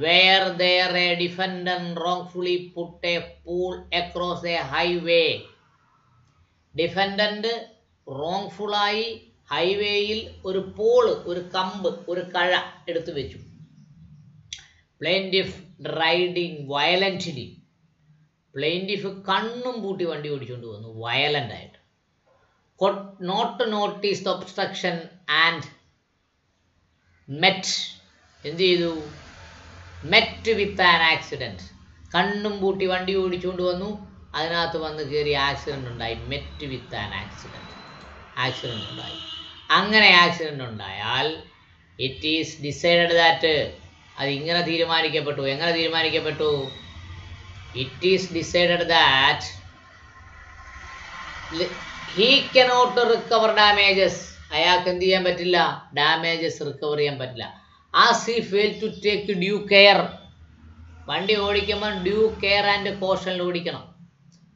[SPEAKER 2] where there a defendant wrongfully put a pole across a highway. Defendant റോങ്ഫുള്ളായി ഹൈവേയിൽ ഒരു പോള്, ഒരു കമ്പ്, ഒരു കഴ എടുത്തു വെച്ചു. Plaintiff riding violently. പ്ലെയിൻറ്റിഫ് കണ്ണും പൂട്ടി വണ്ടി ഓടിച്ചുകൊണ്ട് വന്നു വയലന്റ് ആയിട്ട്. Not notice the obstruction and met. എന്ത് ചെയ്തു? Met with an accident. കണ്ണും പൂട്ടി വണ്ടി ഓടിച്ചുകൊണ്ട് വന്നു, അതിനകത്ത് വന്ന് കയറി ആക്സിഡന്റ് ഉണ്ടായി. Met with an accident. Accident ഉണ്ടായി. അങ്ങനെ ആക്സിഡന്റ് ഉണ്ടായാൽ ഇറ്റ് ഈസ് ഡിസൈഡഡ് ദാറ്റ്, അത് ഇങ്ങനെ തീരുമാനിക്കപ്പെട്ടു. എങ്ങനെ തീരുമാനിക്കപ്പെട്ടു? It is decided that he cannot recover damages. അയാൾക്ക് എന്ത് ചെയ്യാൻ പറ്റില്ല? ഡാമേജസ് റിക്കവർ ചെയ്യാൻ പറ്റില്ല. As he fail to take due care. വണ്ടി ഓടിക്കുമ്പോൾ ഡ്യൂ കെയർ ആൻഡ് കോഷനിൽ ഓടിക്കണം.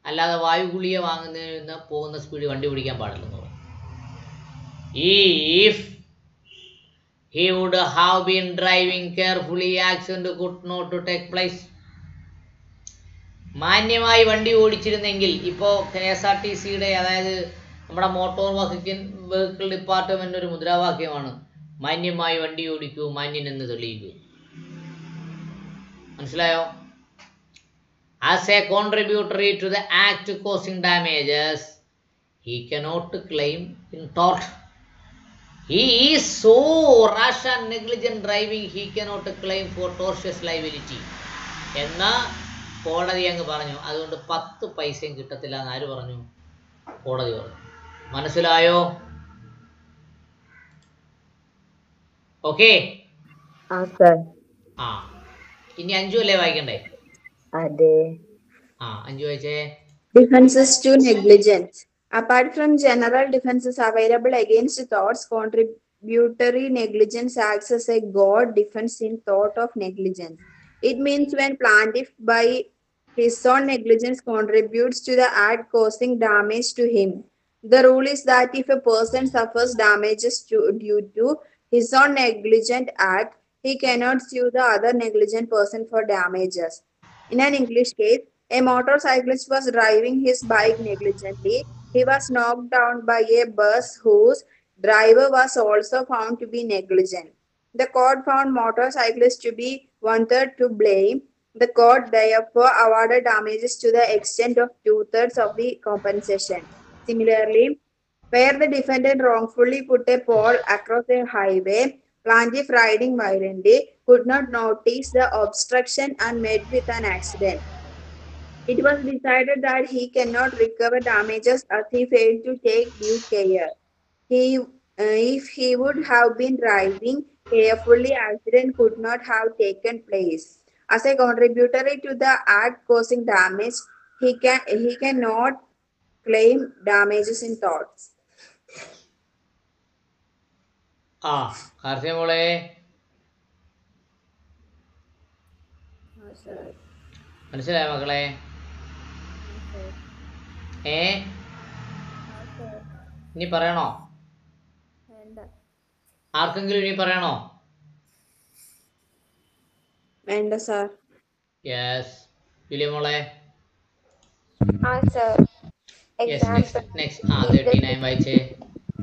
[SPEAKER 2] അല്ലാതെ വായു ഗുളിക വാങ്ങുന്നതിന് പോകുന്ന സ്പീഡ് വണ്ടി ഓടിക്കാൻ പാടില്ലെന്ന് പറയും. If he would have been driving carefully, accident could not to take place. മാന്യമായി വണ്ടി ഓടിച്ചിരുന്നെങ്കിൽ, ഇപ്പോൾ KSRTCയുടെ, അതായത് നമ്മുടെ മോട്ടോർ വെഹിക്കിൾ ഡിപ്പാർട്ട്മെന്റ് ഒരു മുദ്രാവാക്യമാണ് മാന്യമായി വണ്ടി ഓടിക്കൂ, മാന്യനെന്ന് തെളിയിക്കൂ. മനസ്സിലായോ? As a contributory to the act causing damages, he cannot claim in tort. He is so rash and negligent driving, he cannot claim for tortious liability. എന്ന കോടതി അങ്ങ് പറഞ്ഞു. അതുകൊണ്ട് 10 പൈസയും കിട്ടത്തില്ല എന്ന് ആര് പറഞ്ഞു? കോടതി പറഞ്ഞു. മനസ്സിലായോ? ഓക്കെ. ആ, ഇനി അഞ്ചു അല്ലേ വായിക്കണ്ടേ?
[SPEAKER 1] അതെ.
[SPEAKER 2] അഞ്ചു വായിച്ചേ.
[SPEAKER 5] Defenses to negligence. Apart from general defenses available against torts, contributory negligence acts as a god defense in tort of negligence. It means when plaintiff by his own negligence contributes to the act causing damage to him. The rule is that if a person suffers damages due to his own negligent act, he cannot sue the other negligent person for damages. In an English case, a motorcyclist was driving his bike negligently. He was knocked down by a bus whose driver was also found to be negligent. The court found motorcyclist to be 1/3 to blame. The court therefore awarded damages to the extent of 2/3 of the compensation. Similarly, where the defendant wrongfully put a pole across a highway, plaintiff riding violently could not notice the obstruction and met with an accident. It was decided that he cannot recover damages as he failed to take due care. If he would have been driving carefully, accident could not have taken place. As a contributory to the act causing damage, he cannot claim damages in torts.
[SPEAKER 2] മോളെ മനസ്സിലായോ മക്കളെ? ഇനി പറയണോ? ആർക്കെങ്കിലും ഇനി പറയണോ?
[SPEAKER 5] വേണ്ട sir.
[SPEAKER 2] Yes, വിലിയമോളെ.
[SPEAKER 3] Sir.
[SPEAKER 2] Yes,
[SPEAKER 3] Example.
[SPEAKER 2] Next
[SPEAKER 3] If the
[SPEAKER 2] 39 വായിച്ചേ.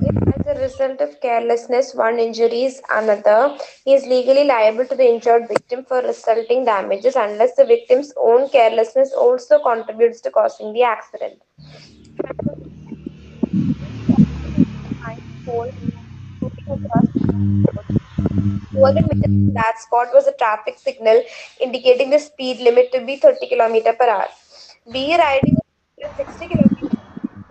[SPEAKER 3] If, as a result of carelessness, one injures another, he is legally liable to the injured victim for resulting damages unless the victim's own carelessness also contributes to causing the accident. That spot was a traffic signal indicating the speed limit to be 30 km/h. B riding at 60 km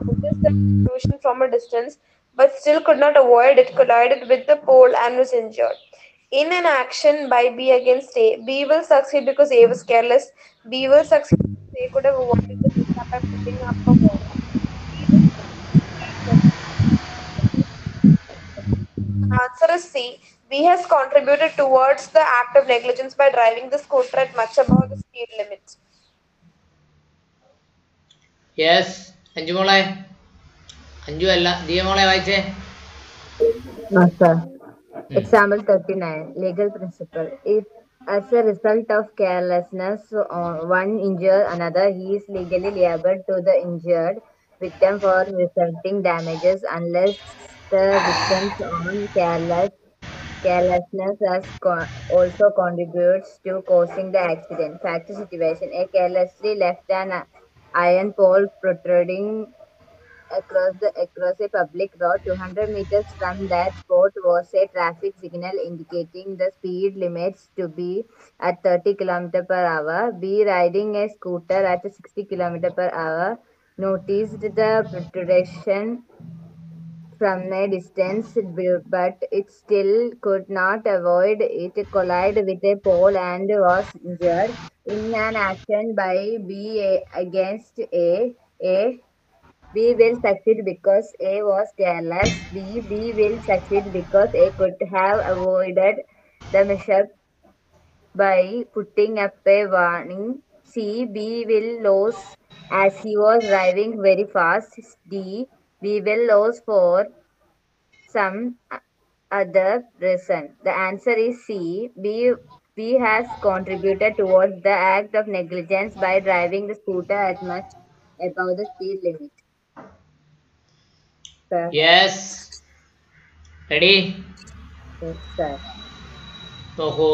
[SPEAKER 3] noticed the explosion from a distance, but still could not avoid it, collided with the pole, and was injured. In an action by B against A, B will succeed because A was careless. B will succeed because A could have avoided the mishap by putting up a wall. B will Answer is C. B has contributed towards the act of negligence by driving the scooter at much above the speed limit.
[SPEAKER 2] Yes, അഞ്ചുമോളെ. അഞ്ചു അല്ല, ദിയമോളെ വായിച്ചേ.
[SPEAKER 1] Sir.
[SPEAKER 2] ഉം.
[SPEAKER 1] Example 39. Legal principle. If as a result of carelessness one injure another, he is legally liable to the injured victim for resulting damages unless the victim's own carelessness also contributes to causing the accident. Fact situation. A carelessly left an iron pole protruding across a public road. 200 meters from that spot was a traffic signal indicating the speed limits to be at 30 km per hour. B riding a scooter at 60 km per hour noticed the protrusion from a distance, but it still could not avoid it, collided with a pole and was injured. In an action by against A B will succeed because A was careless. B will succeed because A could have avoided the measure by putting up a warning. B will lose as he was driving very fast. B will lose for some other reason. The answer is C. B has contributed towards the act of negligence by driving the scooter at much above the speed limit. Sir.
[SPEAKER 2] Yes, ready?
[SPEAKER 1] Yes, sir.
[SPEAKER 2] നോക്കൂ,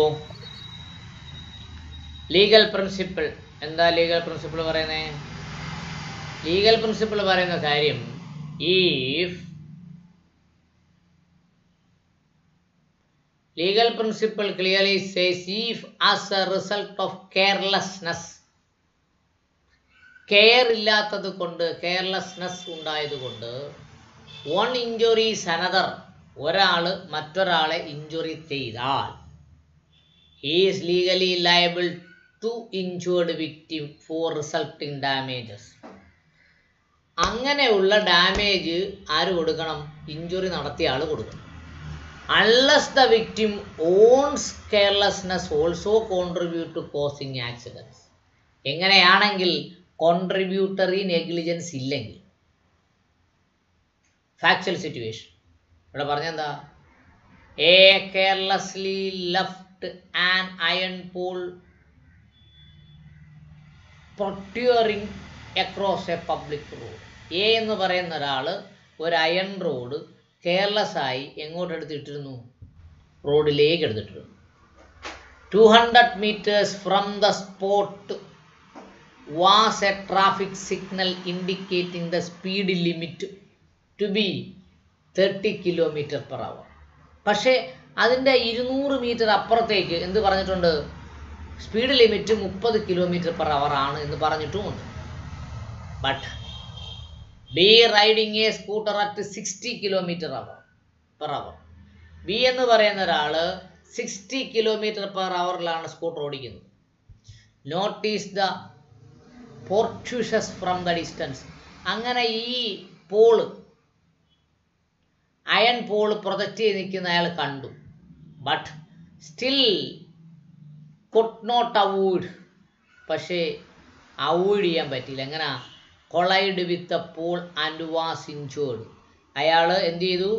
[SPEAKER 2] legal principle. എന്താ legal principle പറയുന്നത്? Legal principle പറയുന്ന കാര്യം, if legal principle clearly says if as a result of carelessness, care ഇല്ലാത്തത് കൊണ്ട്, carelessness ഉണ്ടായത് കൊണ്ട്, one injuries another, ഒരാൾ മറ്റൊരാളെ ഇഞ്ചുറി ചെയ്താൽ, he is legally liable to injured victim for resulting damages. അങ്ങനെയുള്ള ഡാമേജ് ആര് കൊടുക്കണം? ഇഞ്ചുറി നടത്തിയ ആൾ കൊടുക്കണം. Unless the victim owns carelessness also contribute to causing accidents. എങ്ങനെയാണെങ്കിൽ കോൺട്രിബ്യൂട്ടറി നെഗ്ലിജൻസ് ഇല്ലെങ്കിൽ. ഫാക്ച്വൽ സിറ്റുവേഷൻ ഇവിടെ പറഞ്ഞെന്താ? A carelessly left an iron pole protruding across a public road. A എന്ന് പറയുന്ന ഒരാൾ ഒരു അയൺ റോഡ് കെയർലെസ് ആയി എങ്ങോട്ട് എടുത്തിട്ടിരുന്നു? റോഡിലേക്ക് എടുത്തിട്ടിരുന്നു. 200 meters from the spot was a traffic signal indicating the speed limit to be 30 km/h. പക്ഷേ അതിൻ്റെ 200 മീറ്റർ അപ്പുറത്തേക്ക് എന്ത് പറഞ്ഞിട്ടുണ്ട്? സ്പീഡ് ലിമിറ്റ് 30 km/h ആണ് എന്ന് പറഞ്ഞിട്ടുമുണ്ട്. But B riding a scooter at 60 km/h. B എന്ന് പറയുന്ന ഒരാൾ 60 km/h സ്കൂട്ടർ ഓടിക്കുന്നത്. Notice the portions from the distance. അങ്ങനെ ഈ പോള്, അയൺ പോള് പ്രൊജക്റ്റ് ചെയ്ത് നിൽക്കുന്ന അയാൾ കണ്ടു. But still could not avoid, പക്ഷേ അവോയ്ഡ് ചെയ്യാൻ പറ്റിയില്ല. എങ്ങനെ? Collide with a pole and was injured. അയാൾ എന്ത് ചെയ്തു?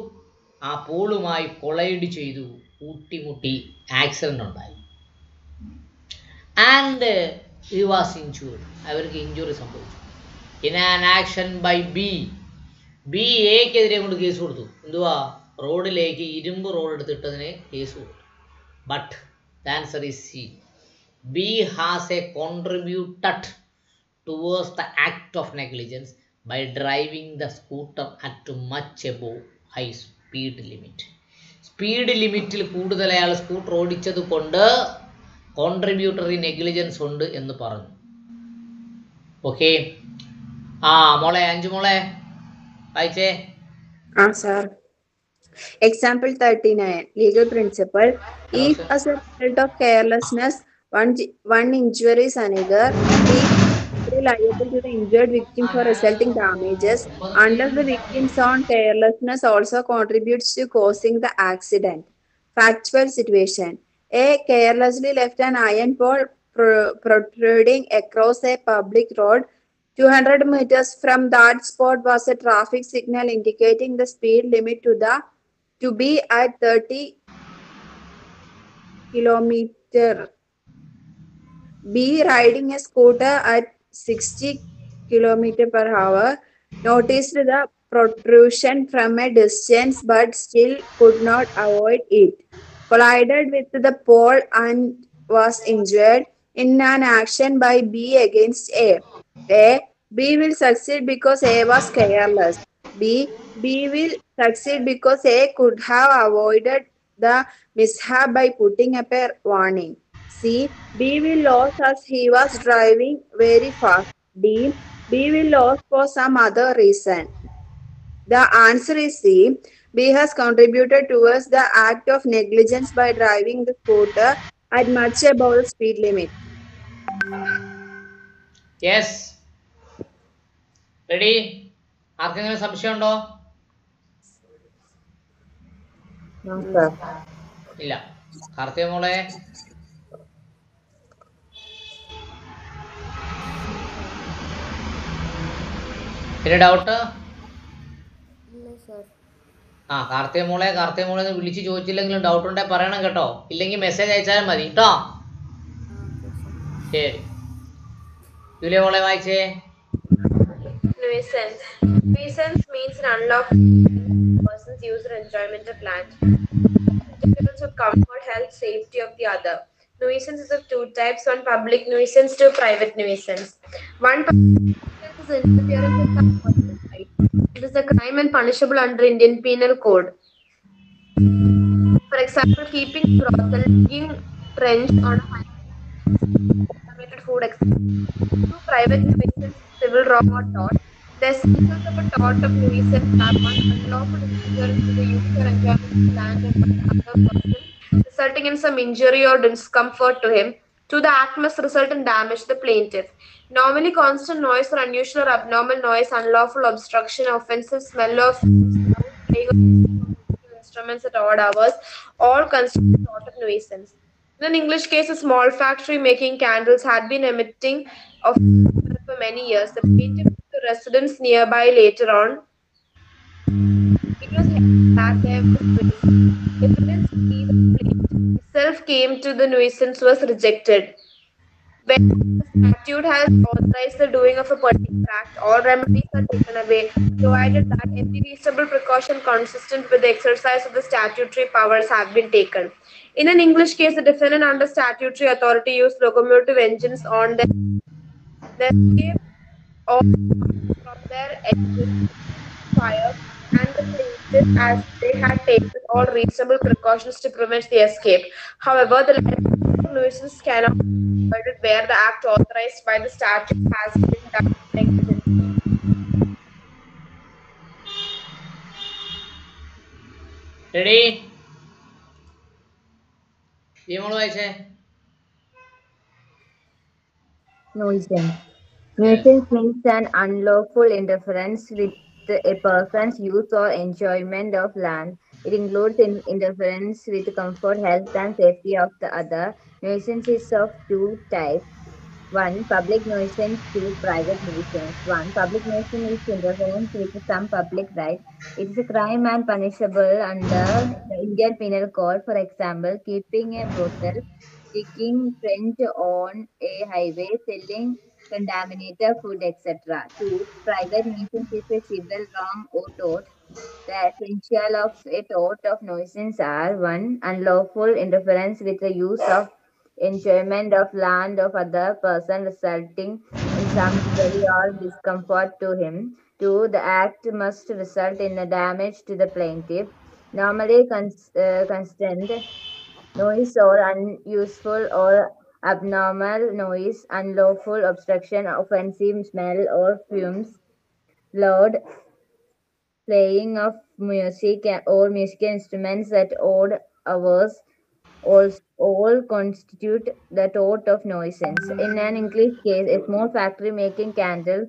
[SPEAKER 2] ആ പോളുമായി കൊളൈഡ് ചെയ്തു, കൂട്ടിമുട്ടി, ആക്സിഡന്റ് ഉണ്ടായി. ആൻഡ് ഹി വാസ് ഇഞ്ചുർഡ്, അവർക്ക് ഇഞ്ചുറി സംഭവിച്ചു. In an action by B, B എക്കെതിരെ കൊണ്ട് കേസ് കൊടുത്തു. എന്തുവാ? റോഡിലേക്ക് ഇരുമ്പ് റോഡ് എടുത്തിട്ടതിന് കേസ് കൊടുത്തു. But the answer is C. B has a contributed towards the act of negligence by driving the scooter at much above high speed limit. Speed ലിമിറ്റിൽ കൂടുതൽ അയാൾ സ്കൂട്ടർ ഓടിച്ചത് കൊണ്ട് കോൺട്രിബ്യൂട്ടറി നെഗ്ലിജൻസ് ഉണ്ട് എന്ന് പറഞ്ഞു. ഓക്കെ. ആ മോളെ, അഞ്ചു മോളെ വായിച്ചേ.
[SPEAKER 5] Sir. Example 39. Legal principle. If as a result of carelessness, one injuries another, he is liable to the injured victim for resulting damages unless the victim's own carelessness also contributes to causing the accident. Factual situation. A carelessly left an iron pole protruding across a public road. 200 meters from that spot was a traffic signal indicating the speed limit to be at 30 kilometer. B, riding a scooter at 60 kilometer per hour, noticed the protrusion from a distance but still could not avoid it. Collided with the pole and was injured in an action by B against A. A. B will succeed because A was careless. B. B will succeed because A could have avoided the mishap by putting up a warning. C. B will lose as he was driving very fast. D. B will lose for some other reason. The answer is C. B has contributed towards the act of negligence by driving the scooter at much above the speed limit.
[SPEAKER 2] Yes, ready? ആർക്കെങ്കിലും സംശയമുണ്ടോ?
[SPEAKER 1] No, sir.
[SPEAKER 2] ഇല്ല. കാർത്തിക മോളെ, പിന്നെ doubt?
[SPEAKER 4] ഇല്ല sir.
[SPEAKER 2] ആ കാർത്തിക മോളെ ഒന്ന് വിളിച്ച് ചോദിച്ചില്ലെങ്കിലും ഡൗട്ട് ഉണ്ടെങ്കിൽ പറയണം കേട്ടോ. ഇല്ലെങ്കിൽ മെസ്സേജ് അയച്ചാലും മതി കേട്ടോ. ശരി. ജൂലിയ മോളെ വായിച്ചേ.
[SPEAKER 3] Nuisance. Nuisance means an unlawful person's use or enjoyment of land. Interference with comfort, health, safety of the other. Nuisance is of two types: one public nuisance, two private nuisance. One public nuisance is interference with some person's right. It is a crime and punishable under Indian Penal Code. For example, keeping brothel, digging trench on a highway, contaminated food, etc. Two private nuisance, civil wrong or tort. The essentials of a tort of nuisance are: one, unlawful interference with the use or enjoyment of land and by the other person, resulting in some injury or discomfort to him. Two, the act must result in damage to the plaintiff. Normally, constant noise or unusual or abnormal noise, unlawful obstruction, offensive smell of fumes, loud playing of musical instruments at odd hours, all constitute a tort of nuisance. In an English case, a small factory making candles had been emitting of for many years. The plaintiff moved to residence nearby later on. It was held that there was nuisance. Evidence believed that the plaintiff himself came to the nuisance was rejected. When the statute has authorized the doing of a particular act, all remedies are taken away, provided that every reasonable precaution consistent with the exercise of the statutory powers have been taken. In an English case, the defendant under statutory authority used locomotive engines on their escape or from their engines fire, and the plaintiff, as they had taken all reasonable precautions to prevent the escape. However, the liability for nuisance cannot be avoided where the act authorized by the statute has been done negligently.
[SPEAKER 2] Ready? ഈ മോള് വായിച്ചേ.
[SPEAKER 1] Nuisance.
[SPEAKER 2] Yes.
[SPEAKER 1] Nuisance means an unlawful interference with a person's use or enjoyment of land. It includes interference with comfort, health, and safety of the other. Nuisance is of two types: 1. Public nuisance. 2. Private nuisance. 1. Public nuisance is interference with some public right. It is a crime and punishable under the Indian Penal Code. For example, keeping a brothel, digging trench on a highway, selling contaminated food, etc. 2. Private nuisance is a civil wrong or tort. The essential of a tort of nuisance are 1. Unlawful interference with the use of enjoyment of land of other person resulting in some injury or discomfort to him. 2. The act must result in a damage to the plaintiff. Normally constant noise or unuseful or abnormal noise, unlawful obstruction, offensive smell or fumes, loud playing of music or musical instruments at odd hours all constitute the tort of nuisance. In an English case, a small factory making candles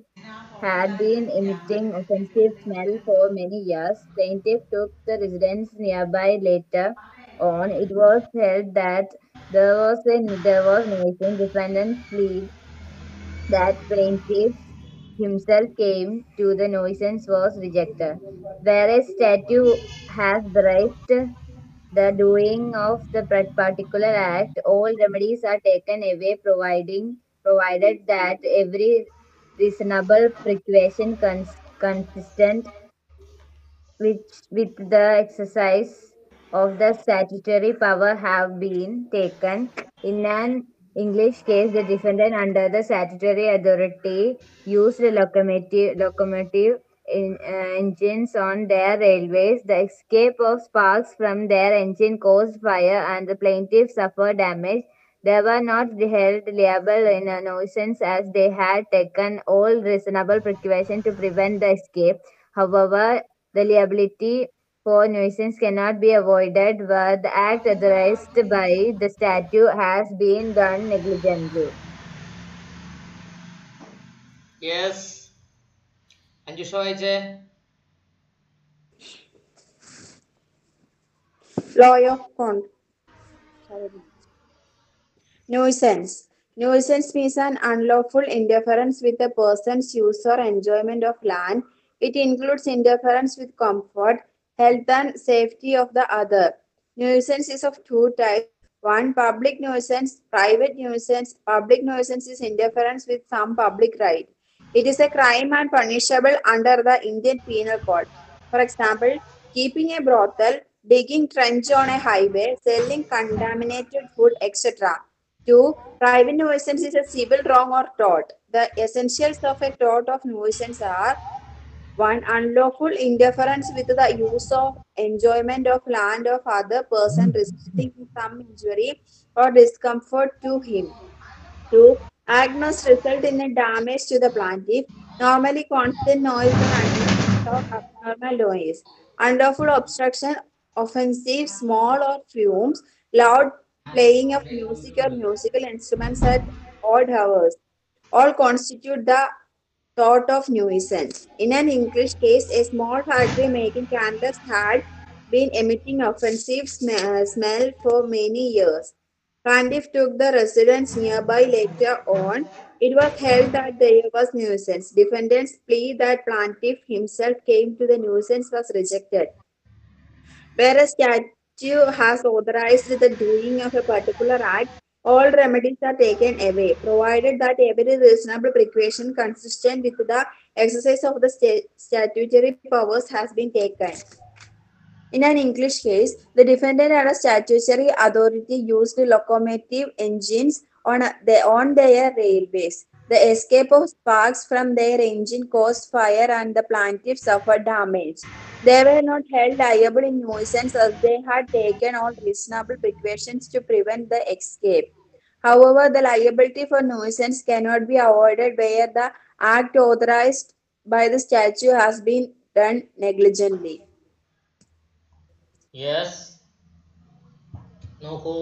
[SPEAKER 1] had been emitting offensive smell for many years. Plaintiff took the residence nearby later on. It was held that there was nuisance. Defendants plead that plaintiff himself came to the nuisance was rejected. Whereas statute has the right the doing of the particular act, all remedies are taken away, provided that every reasonable precaution consistent with the exercise of the statutory power have been taken. In an English case, the defendant under the statutory authority used locomotive engines on their railways. The escape of sparks from their engine caused fire and the plaintiff suffered damage. They were not held liable in a nuisance as they had taken all reasonable precaution to prevent the escape. However, the liability for nuisance cannot be avoided where the act authorized by the statute has been done negligently.
[SPEAKER 2] Yes. Anjush വായിച്ചേ.
[SPEAKER 5] Law of nuisance. Nuisance means an unlawful interference with a person's use or enjoyment of land. It includes interference with comfort, health, and safety of the other. Nuisance is of two types. One, public nuisance, private nuisance. Public nuisance is interference with some public right. It is a crime and punishable under the Indian Penal Code. For example, keeping a brothel, digging trench on a highway, selling contaminated food, etc. 2. Private nuisance is a civil wrong or tort. The essentials of a tort of nuisance are 1. Unlawful interference with the use of enjoyment of land of other person resulting in some injury or discomfort to him. 2. Act must result in a damage to the plaintiff, normally constant noise or unuseful or abnormal noise. Unlawful obstruction, offensive, small or fumes, loud playing of music or musical instruments at odd hours. All constitute the tort of nuisance. In an English case, a small factory making candles had been emitting offensive smell for many years. Plaintiff took the residence nearby later on. It was held that there was nuisance. Defendants' plea that plaintiff himself came to the nuisance was rejected. Where a statute has authorized the doing of a particular act, all remedies are taken away, provided that every reasonable precaution consistent with the exercise of the statutory powers has been taken. In an English case, the defendant and a statutory authority used locomotive engines on their railways. The escape of sparks from their engine caused fire and the plaintiff suffered damage. They were not held liable in nuisance as they had taken all reasonable precautions to prevent the escape. However, the liability for nuisance cannot be avoided where the act authorized by the statute has been done negligently.
[SPEAKER 2] Yes. നോക്കൂ,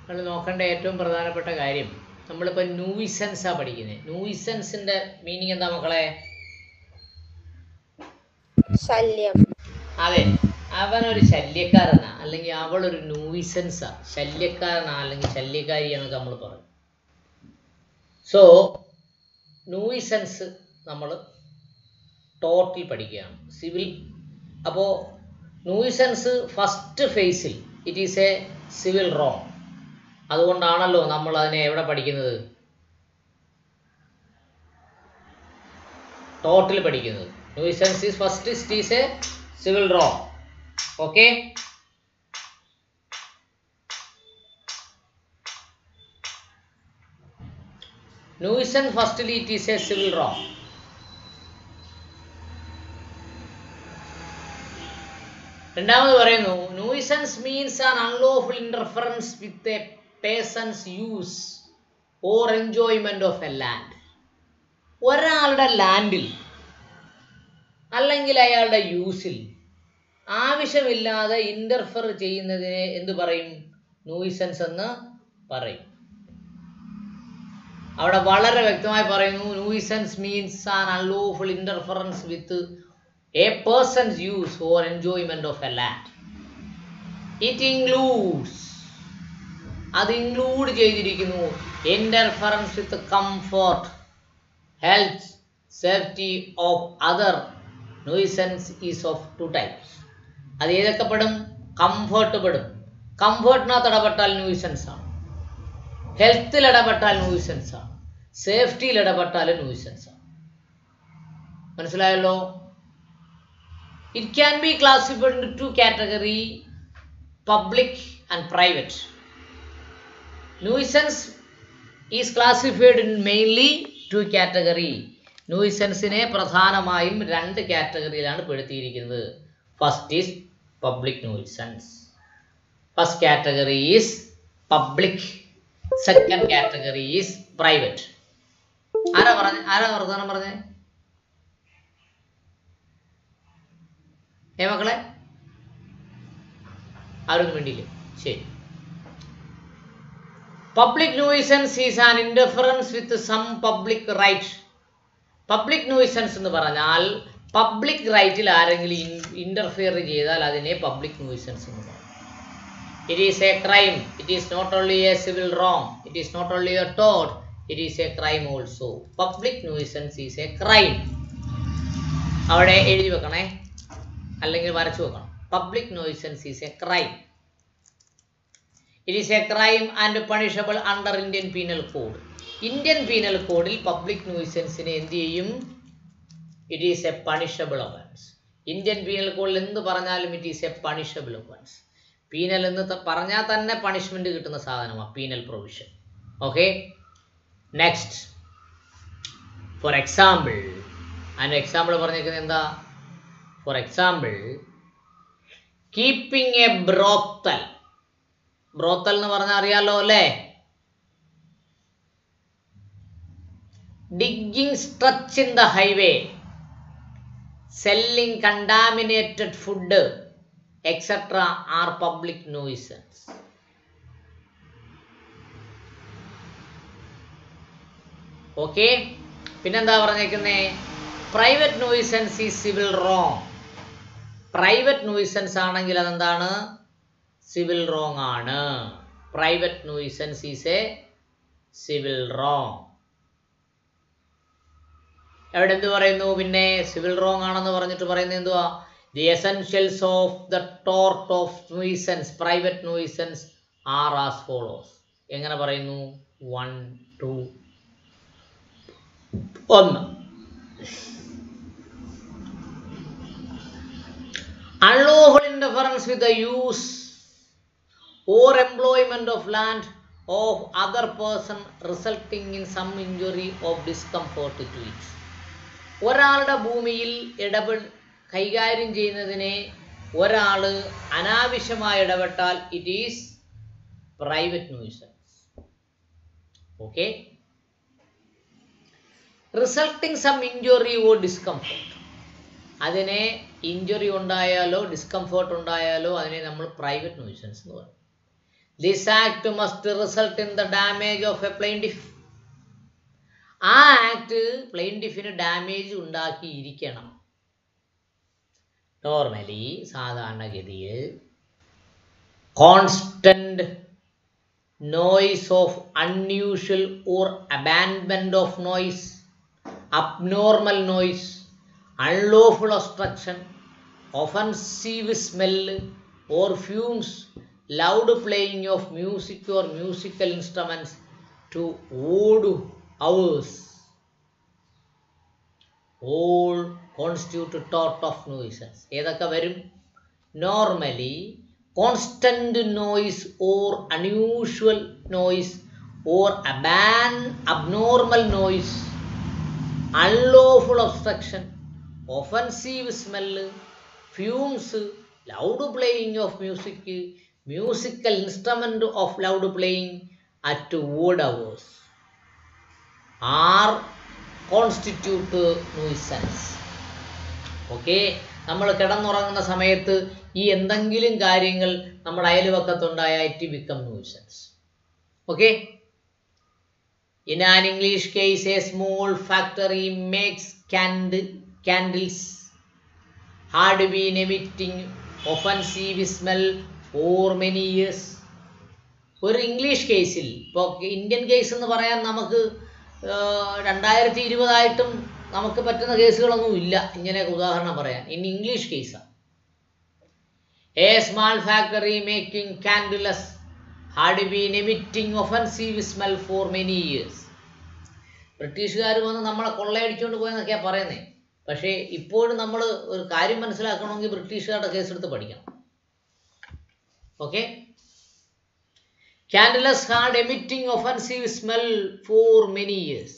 [SPEAKER 2] നമ്മൾ നോക്കേണ്ട ഏറ്റവും പ്രധാനപ്പെട്ട കാര്യം, നമ്മളിപ്പോൾ ന്യൂയിസൻസാണ് പഠിക്കുന്നത്. ന്യൂയിസൻസിൻ്റെ meaning എന്താ മക്കളെ?
[SPEAKER 4] ശല്യം.
[SPEAKER 2] അതെ, അവനൊരു ശല്യക്കാരനാ. അല്ലെങ്കിൽ അവളൊരു ന്യൂയിസൻസാ, ശല്യക്കാരനാ അല്ലെങ്കിൽ ശല്യക്കാരി എന്നൊക്കെ നമ്മൾ പറയും. സോ ന്യൂയിസൻസ് നമ്മൾ ടോർട്ടിൽ പഠിക്കുകയാണ്, സിവിൽ. അപ്പോൾ ന്യൂയിസൻസ് ഫസ്റ്റ് ഫേസിൽ it is a civil wrong. അതുകൊണ്ടാണല്ലോ നമ്മൾ അതിനെ എവിടെ പഠിക്കുന്നത്? ടോർട്ടിൽ പഠിക്കുന്നത്. Nuisance is first it is a civil wrong. Okay, nuisance firstly it is a civil wrong. രണ്ടാമത് പറയുന്നു, nuisance means an unlawful interference with a person's use or enjoyment of A land. ഒരാളുടെ ലാൻഡിൽ അല്ലെങ്കിൽ അയാളുടെ യൂസിൽ ആവശ്യമില്ലാതെ ഇന്റർഫർ ചെയ്യുന്നതിനെ എന്ത് പറയും? ന്യൂയിസൻസ് എന്ന് പറയും. അവിടെ വളരെ വ്യക്തമായി പറയുന്നു, nuisance means an unlawful interference with a person's use or enjoyment of a land. It includes, അത് ഇൻക്ലൂഡ് ചെയ്തിരിക്കുന്നു, interference with the comfort, health, safety of other. Nuisance is of two types. അത് ഏതൊക്കെ പെടും? കംഫർട്ട് പെടും. കംഫർട്ടിനകത്ത് ഇടപെട്ടാൽ nuisance ആണ്, ഹെൽത്തിൽ ഇടപെട്ടാൽ nuisance ആണ്, സേഫ്റ്റിയിൽ ഇടപെട്ടാൽ nuisance ആണ്. മനസ്സിലായല്ലോ? It can be classified into two categories, public and private. Nuisance is classified in mainly two categories. ന്യൂയിസൻസിനെ പ്രധാനമായും രണ്ട് കാറ്റഗറിയിലാണ് പെടുത്തിയിരിക്കുന്നത്. First is public nuisance. First category is public, second category is private. ആരാ വർത്തമാനം പറഞ്ഞേ? മക്കളെ ആരൊന്നും വേണ്ടിയില്ലേ? ശരി. Public nuisance is an interference with some public right. Public nuisance എന്ന് പറഞ്ഞാൽ പബ്ലിക് റൈറ്റിൽ ആരെങ്കിലും ഇന്റർഫിയർ ചെയ്താൽ അതിനെ പബ്ലിക് ന്യൂയിസൻസ് എന്ന് പറയും. It is a crime. It is not only a civil wrong. It is not only a tort. It is a crime also. Public nuisance is a crime. അവിടെ എഴുതി വെക്കണേ, അല്ലെങ്കിൽ വരച്ചു വെക്കണം. Public nuisance is a crime. It is a crime and punishable under Indian penal code. Indian penal കോഡിൽ public ന്യൂയിസൻസിനെ എന്ത് ചെയ്യും? It is a punishable offence. Indian penal കോഡിൽ എന്ത് പറഞ്ഞാലും it is a punishable offence. Penal എന്ന് പറഞ്ഞാൽ തന്നെ പണിഷ്മെന്റ് കിട്ടുന്ന സാധനമാണ് penal provision. Okay, next. For example, അതിന് എക്സാമ്പിൾ പറഞ്ഞേക്കുന്നത് എന്താ? For example, keeping a brothel. Brothel എന്ന് പറഞ്ഞാൽ അറിയാലോ അല്ലേ? Digging stretch in the highway, selling contaminated food etcetera are public nuisance. Okay, പിന്നെന്താ പറഞ്ഞേക്കുന്നേ? Private nuisance is civil wrong. Private nuisance ആണെങ്കിൽ അതെന്താണ്? സിവിൽ റോങ് ആണ്. Private nuisance is a civil wrong. എവിടെ എന്ത് പറയുന്നു? പിന്നെ സിവിൽ റോങ് ആണെന്ന് പറഞ്ഞിട്ട് പറയുന്നത് എന്തുവാ? The essentials of the tort of nuisance, private nuisance are as follows. എങ്ങനെ പറയുന്നു? 1, 2. 1. Unlawful interference with the use or employment of land of other person resulting in some injury or discomfort to it. ഒരാളുടെ ഭൂമിയിൽ കൈകാര്യം ചെയ്യുന്നതിനെ ഒരാൾ അനാവശ്യമായി ഇടപെട്ടാൽ it is private nuisance. Okay, resulting some injury or discomfort, അതിനെ ഇഞ്ചുറി ഉണ്ടായാലോ discomfort ഉണ്ടായാലോ അതിനെ നമ്മൾ പ്രൈവറ്റ് ന്യൂയിസൻസ് എന്ന് പറയും. This act must result in the damage of a plaintiff. ആ ആക്ട് പ്ലെയിൻറ്റിഫിന് ഡാമേജ് ഉണ്ടാക്കിയിരിക്കണം. നോർമലി സാധാരണഗതിയിൽ constant noise of unusual or abandonment of noise, abnormal noise, unlawful obstruction, offensive smell or fumes, loud playing of music or musical instruments to odd hours, all constitute tort of nuisance. ഏതൊക്കെ വരും? Normally, constant noise or unusual noise or abnormal noise, unlawful obstruction, offensive smell, fumes, loud playing of music, musical instrument of loud playing at odd hours are constitute nuisance. Okay, നമ്മൾ കിടന്നുറങ്ങുന്ന സമയത്ത് ഈ എന്തെങ്കിലും കാര്യങ്ങൾ നമ്മുടെ അയൽവക്കത്തുണ്ടായ it become nuisance. Okay, in an English case a small factory makes candles had been emitting offensive smell for many years. ഒരു English കേസിൽ, ഇപ്പോൾ ഇന്ത്യൻ കേസ് എന്ന് പറയാൻ നമുക്ക് 2020 നമുക്ക് പറ്റുന്ന കേസുകളൊന്നും ഇല്ല ഇങ്ങനെയൊക്കെ ഉദാഹരണം പറയാൻ. ഇൻ ഇംഗ്ലീഷ് കേസാണ്. A small factory making candles had been emitting offensive smell for many years. ബ്രിട്ടീഷുകാർ വന്ന് നമ്മളെ കൊള്ളയടിച്ചുകൊണ്ട് പോയെന്നൊക്കെയാണ് പറയുന്നത്. പക്ഷേ ഇപ്പോഴും നമ്മൾ ഒരു കാര്യം മനസ്സിലാക്കണമെങ്കിൽ ബ്രിട്ടീഷുകാരുടെ കേസെടുത്ത് പഠിക്കണം. Okay, candles had emitting offensive smell for many years.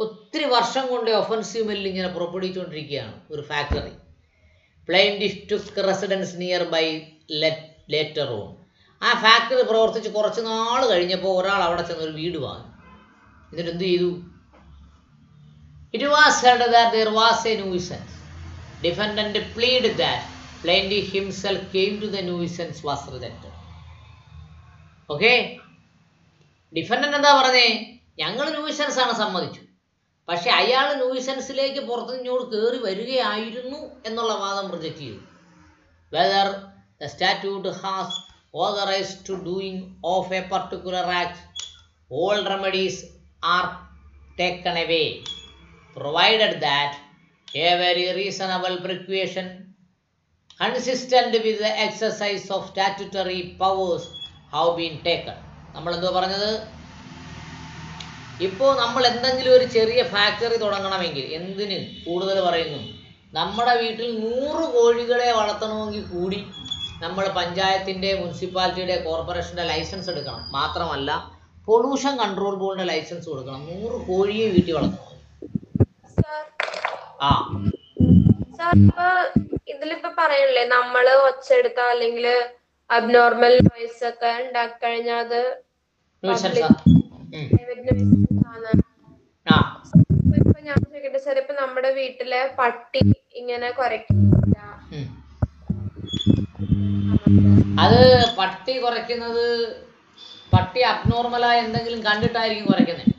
[SPEAKER 2] ഒത്തിരി വർഷം കൊണ്ട് ഒഫൻസീവ് സ്മെല്ല് ഇങ്ങനെ പുറപ്പെടുവിച്ചുകൊണ്ടിരിക്കുകയാണ് ഒരു factory. Plaintiff took residence nearby later on. ആ ഫാക്ടറി പ്രവർത്തിച്ച് കുറച്ച് നാൾ കഴിഞ്ഞപ്പോൾ ഒരാൾ അവിടെ ചെന്ന് ഒരു വീട് വാങ്ങി. എന്നിട്ട് എന്ത് ചെയ്തു? It was head that there was a nuisance. Defendant pleaded that plaintiff himself came to the nuisance was rejected. Okay, defendant എന്താ പറഞ്ഞേ? ഞങ്ങൾ ന്യൂസൻസ് ആണ് സമ്മതിച്ചു, പക്ഷെ അയാൾ ന്യൂസൻസിലേക്ക് പുറത്തുനിന്നോട് കയറി വരികയായിരുന്നു എന്നുള്ള വാദം റിജക്റ്റ് ചെയ്തു. Whether the statute has authorized to doing of a particular act, all remedies are taken away, provided that a very reasonable precaution consistent with the exercise of statutory powers have been taken. നമ്മൾ എന്തോ പറഞ്ഞത്? ഇപ്പോൾ നമ്മൾ എന്തെങ്കിലും ഒരു ചെറിയ factory തുടങ്ങണമെങ്കിൽ, എന്തിന് കൂടുതൽ പറയുന്നു, നമ്മുടെ വീട്ടിൽ 100 കോഴികളെ വളർത്തണമെങ്കിൽ കൂടി നമ്മൾ പഞ്ചായത്തിൻ്റെ, മുനിസിപ്പാലിറ്റിയുടെ, കോർപ്പറേഷൻ്റെ ലൈസൻസ് എടുക്കണം. മാത്രമല്ല പൊല്യൂഷൻ കൺട്രോൾ ബോർഡിൻ്റെ ലൈസൻസ് കൊടുക്കണം. 100 കോഴിയെ വീട്ടിൽ വളർത്തണം. ആ
[SPEAKER 3] ഇതിലിപ്പോ പറയണില്ലേ, നമ്മള് ഒച്ചെടുത്ത അല്ലെങ്കിൽ അബ്നോർമൽ നോയ്സ് ഒക്കെ ഉണ്ടാക്കി കഴിഞ്ഞാൽ അത് ഇപ്പൊ ഞാൻ ചോദിക്കട്ടെ സാർ, ഇപ്പൊ നമ്മുടെ വീട്ടിലെ പട്ടി ഇങ്ങനെ കുറയ്ക്കില്ല,
[SPEAKER 2] അത് പട്ടി കുറയ്ക്കുന്നത് പട്ടി അബ്നോർമലായ എന്തെങ്കിലും കണ്ടിട്ടായിരിക്കും കുറയ്ക്കുന്നത്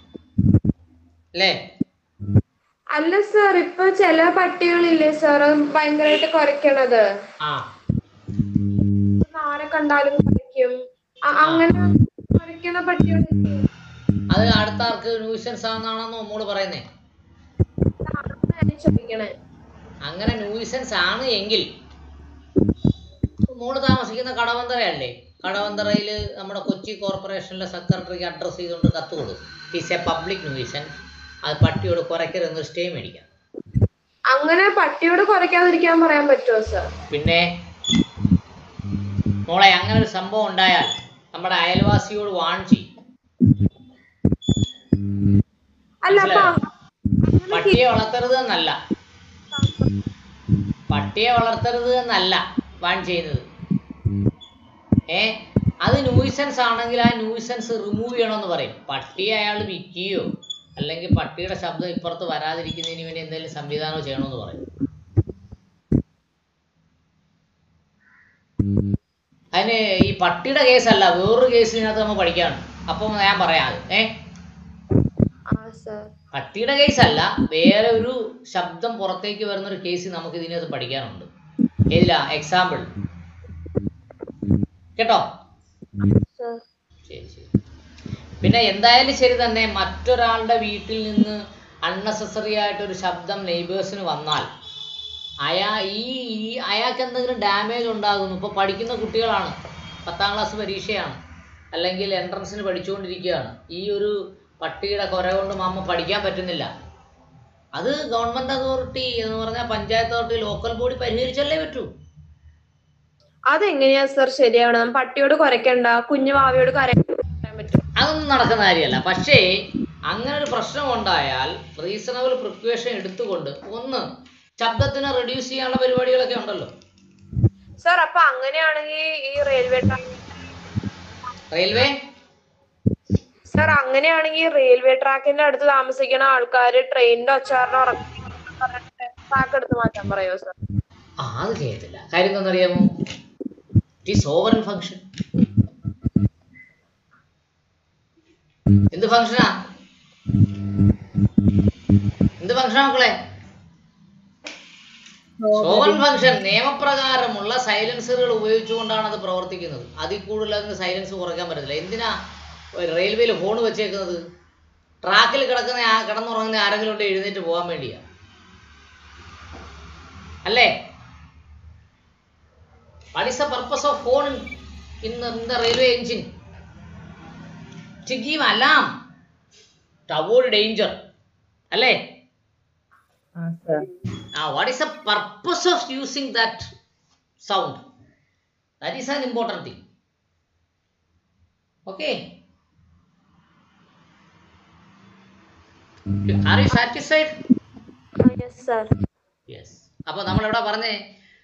[SPEAKER 2] അല്ലേ?
[SPEAKER 3] അല്ല സാർ, ഇപ്പൊ ചില പട്ടികളില്ലേ സാർ ഭയങ്കരമായിട്ട് കുറയ്ക്കണത്, ആരെ കണ്ടാലും കുറയ്ക്കും, അങ്ങനെ കുറയ്ക്കണ പട്ടികളില്ലേ?
[SPEAKER 2] അത് അടുത്ത ആൾക്ക് ന്യൂസൻസ് ആണെന്നാണോ നമ്മോട് പറയുന്നേ?
[SPEAKER 3] ചോദിക്കണേ.
[SPEAKER 2] അങ്ങനെ ന്യൂസൻസ് ആണ് എങ്കിൽ മോള് താമസിക്കുന്ന കടവന്തറയല്ലേ, കടവന്തറയിൽ നമ്മുടെ കൊച്ചി കോർപ്പറേഷനിലെ സെക്രട്ടറിക്ക് അഡ്രസ്സ് ചെയ്തുകൊണ്ട് കത്ത് കൊടുക്കും. ഇറ്റ്സ് എ പബ്ലിക് ന്യൂസൻസ്, അത് പട്ടിയോട് കുറയ്ക്കരുതെന്നൊരു സ്റ്റേ മേടിക്കാം.
[SPEAKER 3] അങ്ങനെ പട്ടിയോട് കുറയ്ക്കാതിരിക്കാൻ പറയാൻ പറ്റുമോ സാർ?
[SPEAKER 2] പിന്നെ മോളെ, അങ്ങനെ ഒരു സംഭവം ഉണ്ടായാൽ നമ്മുടെ അയൽവാസിയോട് വാൺ ചെയ്യും. പട്ടിയെ വളർത്തരുത് എന്നല്ല, പട്ടിയെ വളർത്തരുത് എന്നല്ല വാൺ ചെയ്യുന്നത്. അത് ന്യൂസൻസ് ആണെങ്കിൽ ആ ന്യൂസൻസ് റിമൂവ് ചെയ്യണമെന്ന് പറയും. പട്ടിയെ അയാൾ വിൽക്കുകയോ അല്ലെങ്കിൽ പട്ടിയുടെ ശബ്ദം ഇപ്പുറത്ത് വരാതിരിക്കുന്നതിന് വേണ്ടി എന്തെങ്കിലും സംവിധാനമോ ചെയ്യണമെന്ന് പറയും. അതിന് ഈ പട്ടിയുടെ കേസല്ല, വേറൊരു കേസിനകത്ത് നമ്മൾ പഠിക്കാനുണ്ട്. അപ്പം ഞാൻ പറയാം. പട്ടിയുടെ കേസല്ല, വേറെ ഒരു ശബ്ദം പുറത്തേക്ക് വരുന്നൊരു കേസ് നമുക്ക് ഇതിനകത്ത് പഠിക്കാനുണ്ട്. ഏതിലാ? എക്സാമ്പിൾ കേട്ടോ?
[SPEAKER 3] Sir.
[SPEAKER 2] ശരി ശരി. പിന്നെ എന്തായാലും ശരി തന്നെ, മറ്റൊരാളുടെ വീട്ടിൽ നിന്ന് അൺനെസസറി ആയിട്ടൊരു ശബ്ദം നെയ്ബേഴ്സിന് വന്നാൽ അയാൾക്ക് എന്തെങ്കിലും ഡാമേജ് ഉണ്ടാകുന്നു. ഇപ്പോൾ പഠിക്കുന്ന കുട്ടികളാണ്, 10ാം ക്ലാസ് പരീക്ഷയാണ്, അല്ലെങ്കിൽ എൻട്രൻസിന് പഠിച്ചുകൊണ്ടിരിക്കുകയാണ്. ഈ ഒരു പട്ടിയുടെ കുര കൊണ്ട് മാമ പഠിക്കാൻ പറ്റുന്നില്ല. അത് ഗവൺമെൻറ് അതോറിറ്റി എന്ന് പറഞ്ഞാൽ പഞ്ചായത്ത് അതോറിറ്റി, ലോക്കൽ ബോഡി പരിഹരിച്ചല്ലേ പറ്റൂ.
[SPEAKER 3] അതെങ്ങനെയാ സർ ശരിയാവണം? പട്ടിയോട് കുരയ്ക്കണ്ട, കുഞ്ഞു വാവയോട് കരയാൻ പറ്റും?
[SPEAKER 2] അതൊന്നും നടക്കുന്ന കാര്യമല്ല. പക്ഷേ അങ്ങനെ ഒരു പ്രശ്നം ഉണ്ടായാൽ റീസണബിൾ പ്രിക്വേഷൻ എടുത്തുകൊണ്ട് ഒന്ന് ശബ്ദത്തിനെ റെഡ്യൂസ് ചെയ്യാനുള്ള പരിപാടികളൊക്കെ ഉണ്ടല്ലോ.
[SPEAKER 3] സർ അപ്പൊ അങ്ങനെയാണെങ്കിൽ ഈ
[SPEAKER 2] റെയിൽവേ
[SPEAKER 3] സർ അങ്ങനെയാണെങ്കിൽ റെയിൽവേ ട്രാക്കിന്റെ അടുത്ത് താമസിക്കുന്ന ആൾക്കാര് ട്രെയിനിന്റെ ഒച്ചാറിന് ട്രാക്ക് എടുത്ത് മാറ്റാൻ പറയോ സർ?
[SPEAKER 2] അത് ചെയ്യത്തില്ല. കാര്യം എന്താണെന്നറിയാമോ? It is sovereign function. എന്ത് ഫംഗ്ഷനാ? എന്ത് ഫംഗ്ഷനാ മക്കളെ? Sovereign function. നിയമപ്രകാരമുള്ള സൈലൻസറുകൾ ഉപയോഗിച്ചുകൊണ്ടാണ് അത് പ്രവർത്തിക്കുന്നത്. അതിൽ കൂടുതൽ അതിന് സൈലൻസ് കുറയ്ക്കാൻ പറ്റത്തില്ല. എന്തിനാ റെയിൽവേയിൽ ഫോൺ വെച്ചേക്കുന്നത്? ട്രാക്കിൽ കിടന്നുറങ്ങുന്ന ആരെങ്കിലും കൊണ്ട് എഴുന്നേറ്റ് പോകാൻ വേണ്ടിയാ അല്ലേ? What is the purpose of phone in the railway engine? To give alarm, to avoid danger. അല്ലേ? Now, what is the purpose of using that sound? That is an important thing. Okay. Are you satisfied?
[SPEAKER 3] Yes sir.
[SPEAKER 2] Yes. അപ്പോൾ നമ്മൾ എവിടെ പറഞ്ഞേ?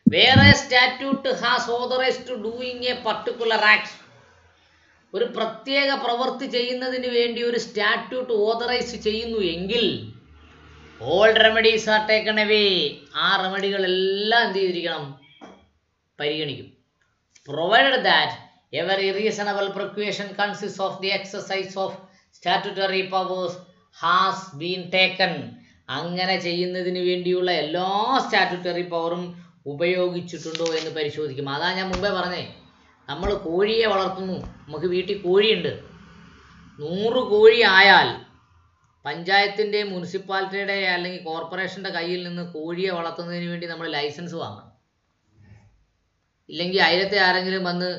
[SPEAKER 2] വേറെ statute has authorized to doing a particular act. ഒരു പ്രത്യേക പ്രവൃത്തി ചെയ്യുന്നതിന് വേണ്ടി ഒരു സ്റ്റാറ്റ്യൂട്ട് ഓതറൈസ് ചെയ്യുന്നു എങ്കിൽ all remedies are taken away. ആ റെമഡികളെല്ലാം എന്ത് ചെയ്തിരിക്കണം? പരിഗണിക്കും. Provided that every reasonable precaution consist of the exercise of statutory powers has been taken. അങ്ങനെ ചെയ്യുന്നതിന് വേണ്ടിയുള്ള എല്ലാ സ്റ്റാറ്റ്യൂട്ടറി പവറും ഉപയോഗിച്ചിട്ടുണ്ടോ എന്ന് പരിശോധിക്കും. അതാ ഞാൻ മുമ്പേ പറഞ്ഞേ, നമ്മൾ കോഴിയെ വളർത്തുന്നു, നമുക്ക് വീട്ടിൽ കോഴിയുണ്ട്. 100 കോഴി ആയാൽ പഞ്ചായത്തിൻ്റെ, മുനിസിപ്പാലിറ്റിയുടെ അല്ലെങ്കിൽ കോർപ്പറേഷൻ്റെ കയ്യിൽ നിന്ന് കോഴിയെ വളർത്തുന്നതിന് വേണ്ടി നമ്മൾ ലൈസൻസ് വാങ്ങണം. ഇല്ലെങ്കിൽ അയലത്തെ ആരെങ്കിലും വന്ന്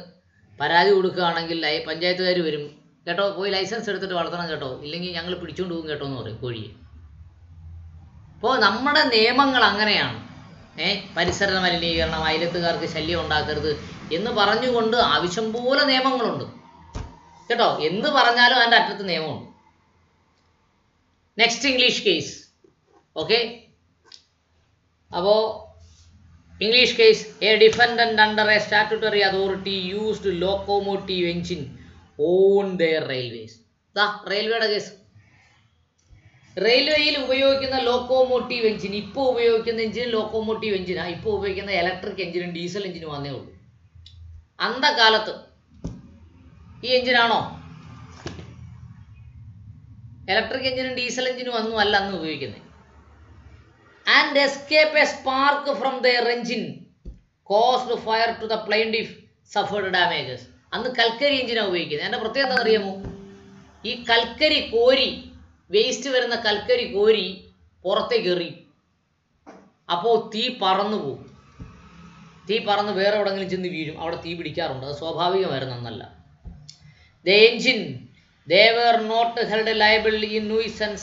[SPEAKER 2] പരാതി കൊടുക്കുകയാണെങ്കിൽ പഞ്ചായത്തുകാർ വരും, കേട്ടോ പോയി ലൈസൻസ് എടുത്തിട്ട് വളർത്തണം കേട്ടോ, ഇല്ലെങ്കിൽ ഞങ്ങൾ പിടിച്ചുകൊണ്ട് പോകും കേട്ടോ എന്ന് പറയും കോഴിയെ. അപ്പോൾ നമ്മുടെ നിയമങ്ങൾ അങ്ങനെയാണ്. പരിസര മലിനീകരണം, അയലത്തുകാർക്ക് ശല്യം ഉണ്ടാക്കരുത് എന്ന് പറഞ്ഞുകൊണ്ട് ആവശ്യം പോലെ നിയമങ്ങളുണ്ട് കേട്ടോ. എന്ത് പറഞ്ഞാലും അതിൻ്റെ അറ്റത്ത് നിയമമുണ്ട്. Next English case. ഓക്കെ, അപ്പോൾ English case. A defendant under A statutory authority used locomotive engine on their railways. റെയിൽവേയുടെ കേസ്. റെയിൽവേയിൽ ഉപയോഗിക്കുന്ന ലോക്കോമോട്ടീവ് എഞ്ചിൻ, ഇപ്പോൾ ഉപയോഗിക്കുന്ന എഞ്ചിൻ ലോക്കോമോട്ടീവ് എഞ്ചിനാണ്. ഇപ്പോൾ ഉപയോഗിക്കുന്ന ഇലക്ട്രിക് എഞ്ചിനും ഡീസൽ എഞ്ചിനും വന്നേ ഉള്ളൂ. അന്തകാലത്ത് ഈ എഞ്ചിനാണോ? ഇലക്ട്രിക് എഞ്ചിനും ഡീസൽ എഞ്ചിനും ഒന്നും അല്ല അന്ന് ഉപയോഗിക്കുന്നത്. And escape a spark from their engine caused fire to the plaintiff suffered damages. അന്ന് കൽക്കരി എഞ്ചിനാണ് ഉപയോഗിക്കുന്നത്. എൻ്റെ പ്രത്യേകത എന്താ അറിയാമോ? ഈ കൽക്കരി കോരി, വേസ്റ്റ് വരുന്ന കൽക്കരി കോരി പുറത്തേക്ക് എറി, അപ്പോൾ തീ പറന്നു പോകും. തീ പറന്ന് വേറെ എവിടെങ്കിലും ചെന്ന് വീഴും, അവിടെ തീ പിടിക്കാറുണ്ട്. അത് സ്വാഭാവികമായിരുന്നു, അന്നല്ല. The engine they were not held liable in nuisance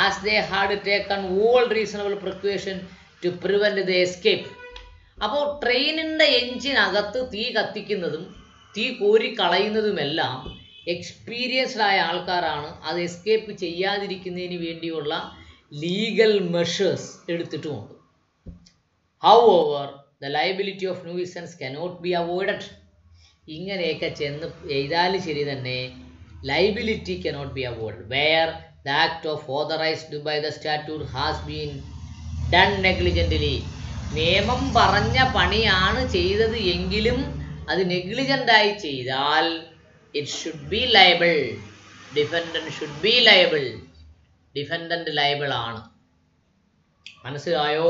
[SPEAKER 2] as they had taken all reasonable precaution to prevent the escape. അപ്പോൾ ട്രെയിനിൻ്റെ എഞ്ചിനകത്ത് തീ കത്തിക്കുന്നതും തീ കോരി കളയുന്നതുമെല്ലാം എക്സ്പീരിയൻസ്ഡ് ആയ ആൾക്കാരാണ്. അത് എസ്കേപ്പ് ചെയ്യാതിരിക്കുന്നതിന് വേണ്ടിയുള്ള ലീഗൽ മെഷേഴ്സ് എടുത്തിട്ടുമുണ്ട്. However, the liability of nuisance cannot be avoided. ഇങ്ങനെയൊക്കെ ചെന്ന് എഴുതാലും ശരി തന്നെ, liability cannot be avoided where the act of authorized by the statute has been done negligently. നിയമം പറഞ്ഞ പണിയാണ് ചെയ്തത് എങ്കിലും അത് നെഗ്ലിജൻ്റായി ചെയ്താൽ it should be liable. Defendant should be liable. Defendant liable ആണ്. മനസ്സിലായോ?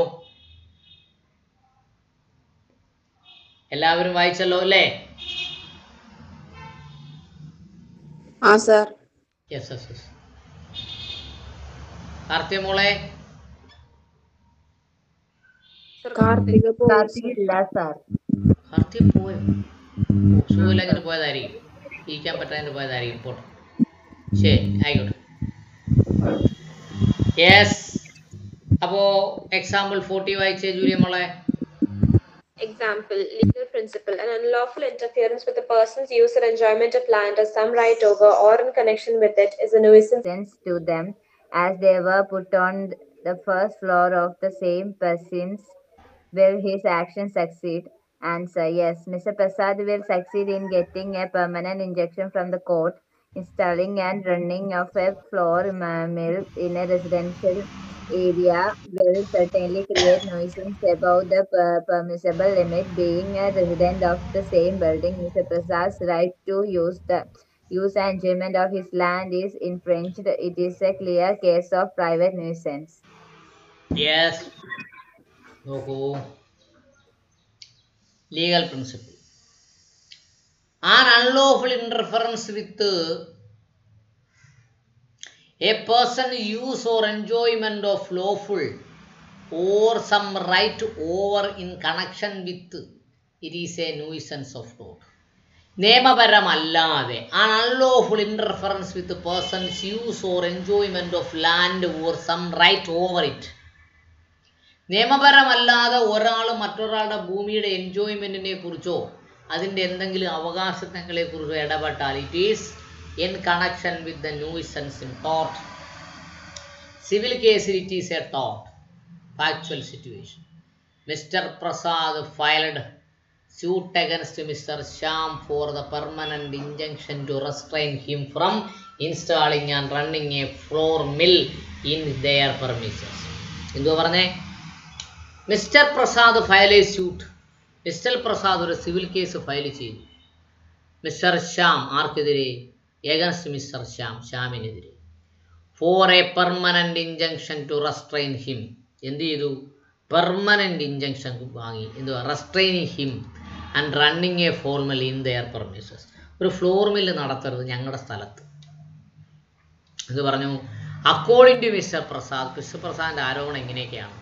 [SPEAKER 2] എല്ലാവരും വായിച്ചല്ലോ അല്ലേ?
[SPEAKER 3] Sir.
[SPEAKER 2] Yes yes yes. Karthika മോളെ,
[SPEAKER 3] Karthika പോയി
[SPEAKER 1] Karthik
[SPEAKER 3] sir.
[SPEAKER 1] illa, sir.
[SPEAKER 2] Karthika പോയോ? ഓ, സുഖമില്ലാഞ്ഞിട്ട് പോയതായിരിക്കും, ഇരിക്കാൻ പറ്റാഞ്ഞിട്ട് പോയതായിരിക്കും. പോട്ടെ, ശരി, ആയിക്കോട്ടെ. യെസ്. അപ്പോൾ എക്സാമ്പിൾ 40 വായിച്ചേ ജൂലിയ മോളെ.
[SPEAKER 3] Example, legal principle. An unlawful interference with a person's use or enjoyment of land or some right over or in connection with it is a nuisance
[SPEAKER 1] To them as they were put on the first floor of the same persons. Will his action succeed? Answer: Yes. Mr. Prasad will succeed in getting a permanent injunction from the court. Installing and running of a floor mill in a residential area will certainly create nuisance above the permissible limit. Being a resident of the same building, Mr. Prasad's right to use and enjoyment of his land is infringed. It is a clear case of private nuisance.
[SPEAKER 2] Yes. നോക്കൂ, legal principle. An unlawful interference with a person use or enjoyment of lawful or some right over in connection with it is a nuisance of tort. നിയമപരമല്ലാതെ an unlawful interference with a person's use or enjoyment of land or some right over it. നിയമപരമല്ലാതെ ഒരാൾ മറ്റൊരാളുടെ ഭൂമിയുടെ എൻജോയ്മെൻറ്റിനെ കുറിച്ചോ അതിൻ്റെ എന്തെങ്കിലും അവകാശങ്ങളെ കുറിച്ചോ ഇടപെട്ടാൽ it is in connection with the nuisance in tort. Civil കേസിൽ it is a tort factual situation. Mister Prasad filed suit against Mr. Shyam for the permanent injunction to restrain him from installing and running a flour mill in their premises. എന്തുവാ പറഞ്ഞേ? Mister Prasad file a suit. Mister Prasad ഒരു civil case file ചെയ്തു. Mister Shyam ആർക്കെതിരെ? Against mister Shyam, ശ്യാമിനെതിരെ. For a permanent injunction to restrain him. എന്ത് ചെയ്തു? Permanent injunction വാങ്ങി. എന്തുവാ? Restraining him and running a flour mill in their premises. ഒരു ഫ്ലോർ മില്ല് നടത്തരുത് ഞങ്ങളുടെ സ്ഥലത്ത്. എന്ത് പറഞ്ഞു? According to mister Prasad, mister പ്രസാദിൻ്റെ ആരോപണം എങ്ങനെയൊക്കെയാണ്?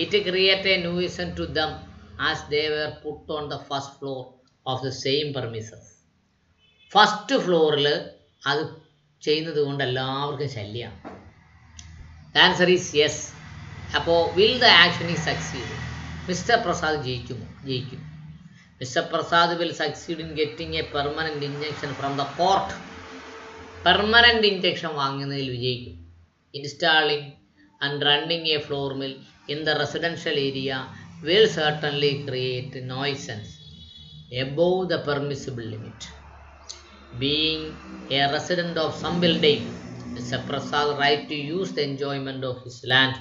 [SPEAKER 2] It create a nuisance to them as they were put on the first floor of the same premises. First ഫ്ലോറിൽ അത് ചെയ്യുന്നത് കൊണ്ട് എല്ലാവർക്കും ശല്യമാണ്. Answer is yes. അപ്പോൾ will the action is succeed? Mister Prasad ജയിക്കുമോ? ജയിക്കും. Mister Prasad will succeed in getting a permanent injection from the court. Permanent injection വാങ്ങുന്നതിൽ വിജയിക്കും. Installing and running a flour mill in the residential area will certainly create nuisance above the permissible limit. Being a resident of some building, Mr. Prasad's right to use the enjoyment of his land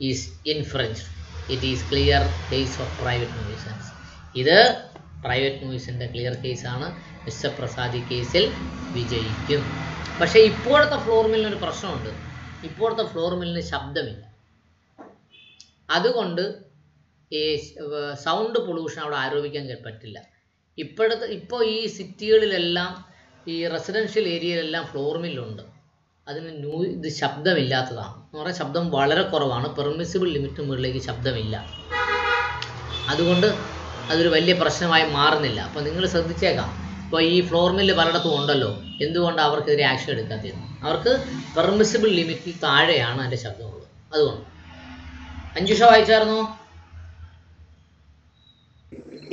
[SPEAKER 2] is infringed. It is clear case of private nuisance. ഇത് private ന്യൂസിൻ്റെ clear കേസാണ്. Mister Prasad ഈ കേസിൽ വിജയിക്കും. പക്ഷേ ഇപ്പോഴത്തെ floor മില്ലിനൊരു പ്രശ്നമുണ്ട്. ഇപ്പോഴത്തെ floor മില്ലിന് ശബ്ദമില്ല. അതുകൊണ്ട് ഈ സൗണ്ട് പൊല്യൂഷൻ അവിടെ ആരോപിക്കാൻ പറ്റില്ല. ഇപ്പോൾ ഈ സിറ്റികളിലെല്ലാം ഈ റെസിഡൻഷ്യൽ ഏരിയയിലെല്ലാം ഫ്ലോർ മില്ലുണ്ട്. അതിന് ഇത് ശബ്ദമില്ലാത്തതാണ്. എന്ന് പറഞ്ഞാൽ ശബ്ദം വളരെ കുറവാണ്. പെർമിസിബിൾ ലിമിറ്റ് മുകളിലേക്ക് ശബ്ദമില്ല. അതുകൊണ്ട് അതൊരു വലിയ പ്രശ്നമായി മാറുന്നില്ല. അപ്പോൾ നിങ്ങൾ ശ്രദ്ധിച്ചേക്കാം, ഇപ്പോൾ ഈ ഫ്ലോർ മില്ല് പലയിടത്തും ഉണ്ടല്ലോ, എന്തുകൊണ്ട് അവർക്കെതിരെ ആക്ഷൻ എടുക്കാത്തത്? അവർക്ക് പെർമിസിബിൾ ലിമിറ്റിൽ താഴെയാണ് അതിൻ്റെ ശബ്ദമുള്ളത്. അതുകൊണ്ട്. അഞ്ജുഷ വായിച്ചായിരുന്നോ?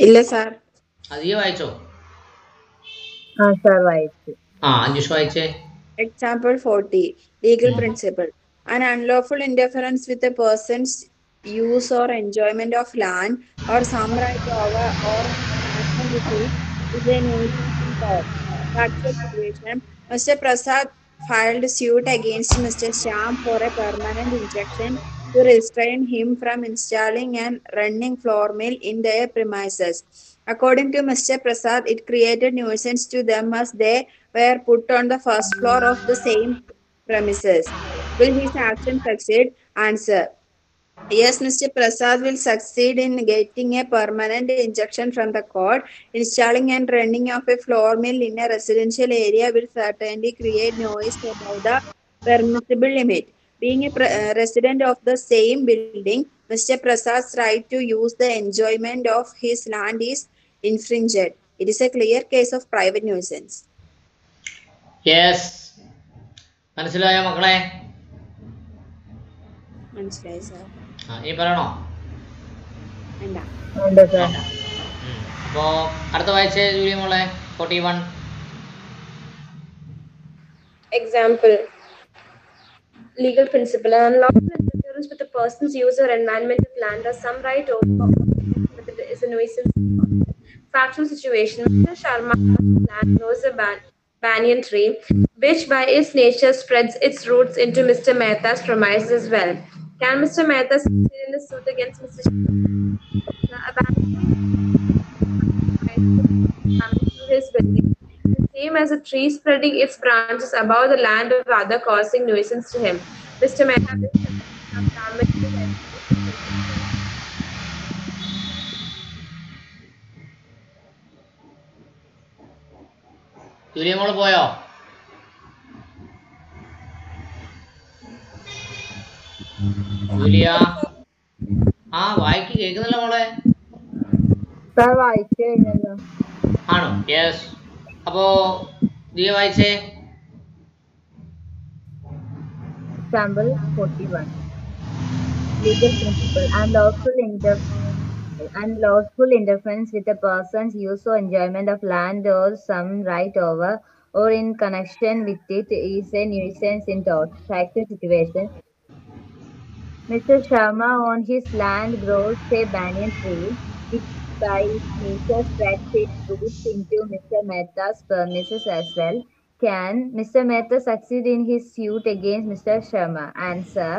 [SPEAKER 3] ഇല്ല സാർ.
[SPEAKER 2] അധികം വായിച്ചോ?
[SPEAKER 1] Sir, വായിച്ചു.
[SPEAKER 2] അഞ്ജുഷ വായിച്ചേ.
[SPEAKER 5] Example 40. Legal principle. An unlawful interference with a person's use or enjoyment of land or some right over or connection with it is a nuisance in tort. Factual situation. Mr. Prasad filed suit against Mr. Shyam for a permanent injunction to restrain him from installing and running flour mill in their premises. According to Mr. Prasad, it created nuisance to them as they were put on the first floor of the same premises. Will his action succeed? Answer: Yes, Mr. Prasad will succeed in getting a permanent injunction from the court. Installing and running of a floor mill in a residential area will certainly create noise above the permissible limit. Being a resident of the same building, Mr. Prasad's right to use the enjoyment of his land is infringed. It is a clear case of private nuisance.
[SPEAKER 2] Yes, മനസ്സിലായോ മക്കളെ?
[SPEAKER 5] മനസ്സിലായി sir.
[SPEAKER 2] ഇനി പറയണോ?
[SPEAKER 5] വേണ്ട.
[SPEAKER 1] ഉണ്ട് sir.
[SPEAKER 2] വേണ്ട. അപ്പോൾ അടുത്ത വായിച്ചേ ജൂലി മോളെ. 41.
[SPEAKER 3] Example. Legal principle. An unlawful interference with a person's use or environment of land or some right over with it is a nuisance. Factual situation. Mr. Sharma land grows a banyan tree, which by its nature spreads its roots into Mr. Mehta's premises as well. Can Mr. Mehta succeed in the suit against Mr. Sharma? A banyan tree damage to his building, the same as a tree spreading its branches above the land or other causing nuisance to him. Mr. Mehta will have damage to his
[SPEAKER 2] Julie മോള് പോയോ? Julia, ആ വായിക്ക് കേൾക്കുന്നില്ല മോളെ.
[SPEAKER 1] Sir വായിച്ചു കഴിഞ്ഞല്ലോ.
[SPEAKER 2] ആണോ? Yes. അപ്പോ ദിയ വായിച്ചേ.
[SPEAKER 1] Example 41. Legal principle. Unlawful interference with a person's use or enjoyment of land or some right over or in connection with it is a nuisance in tort. Factual situation. Mr. Sharma on his land grows a banyan tree, which by its nature spreads its roots into Mr. Mehta's premises as well. Can Mr. Mehta succeed in his suit against Mr. Sharma? Answer.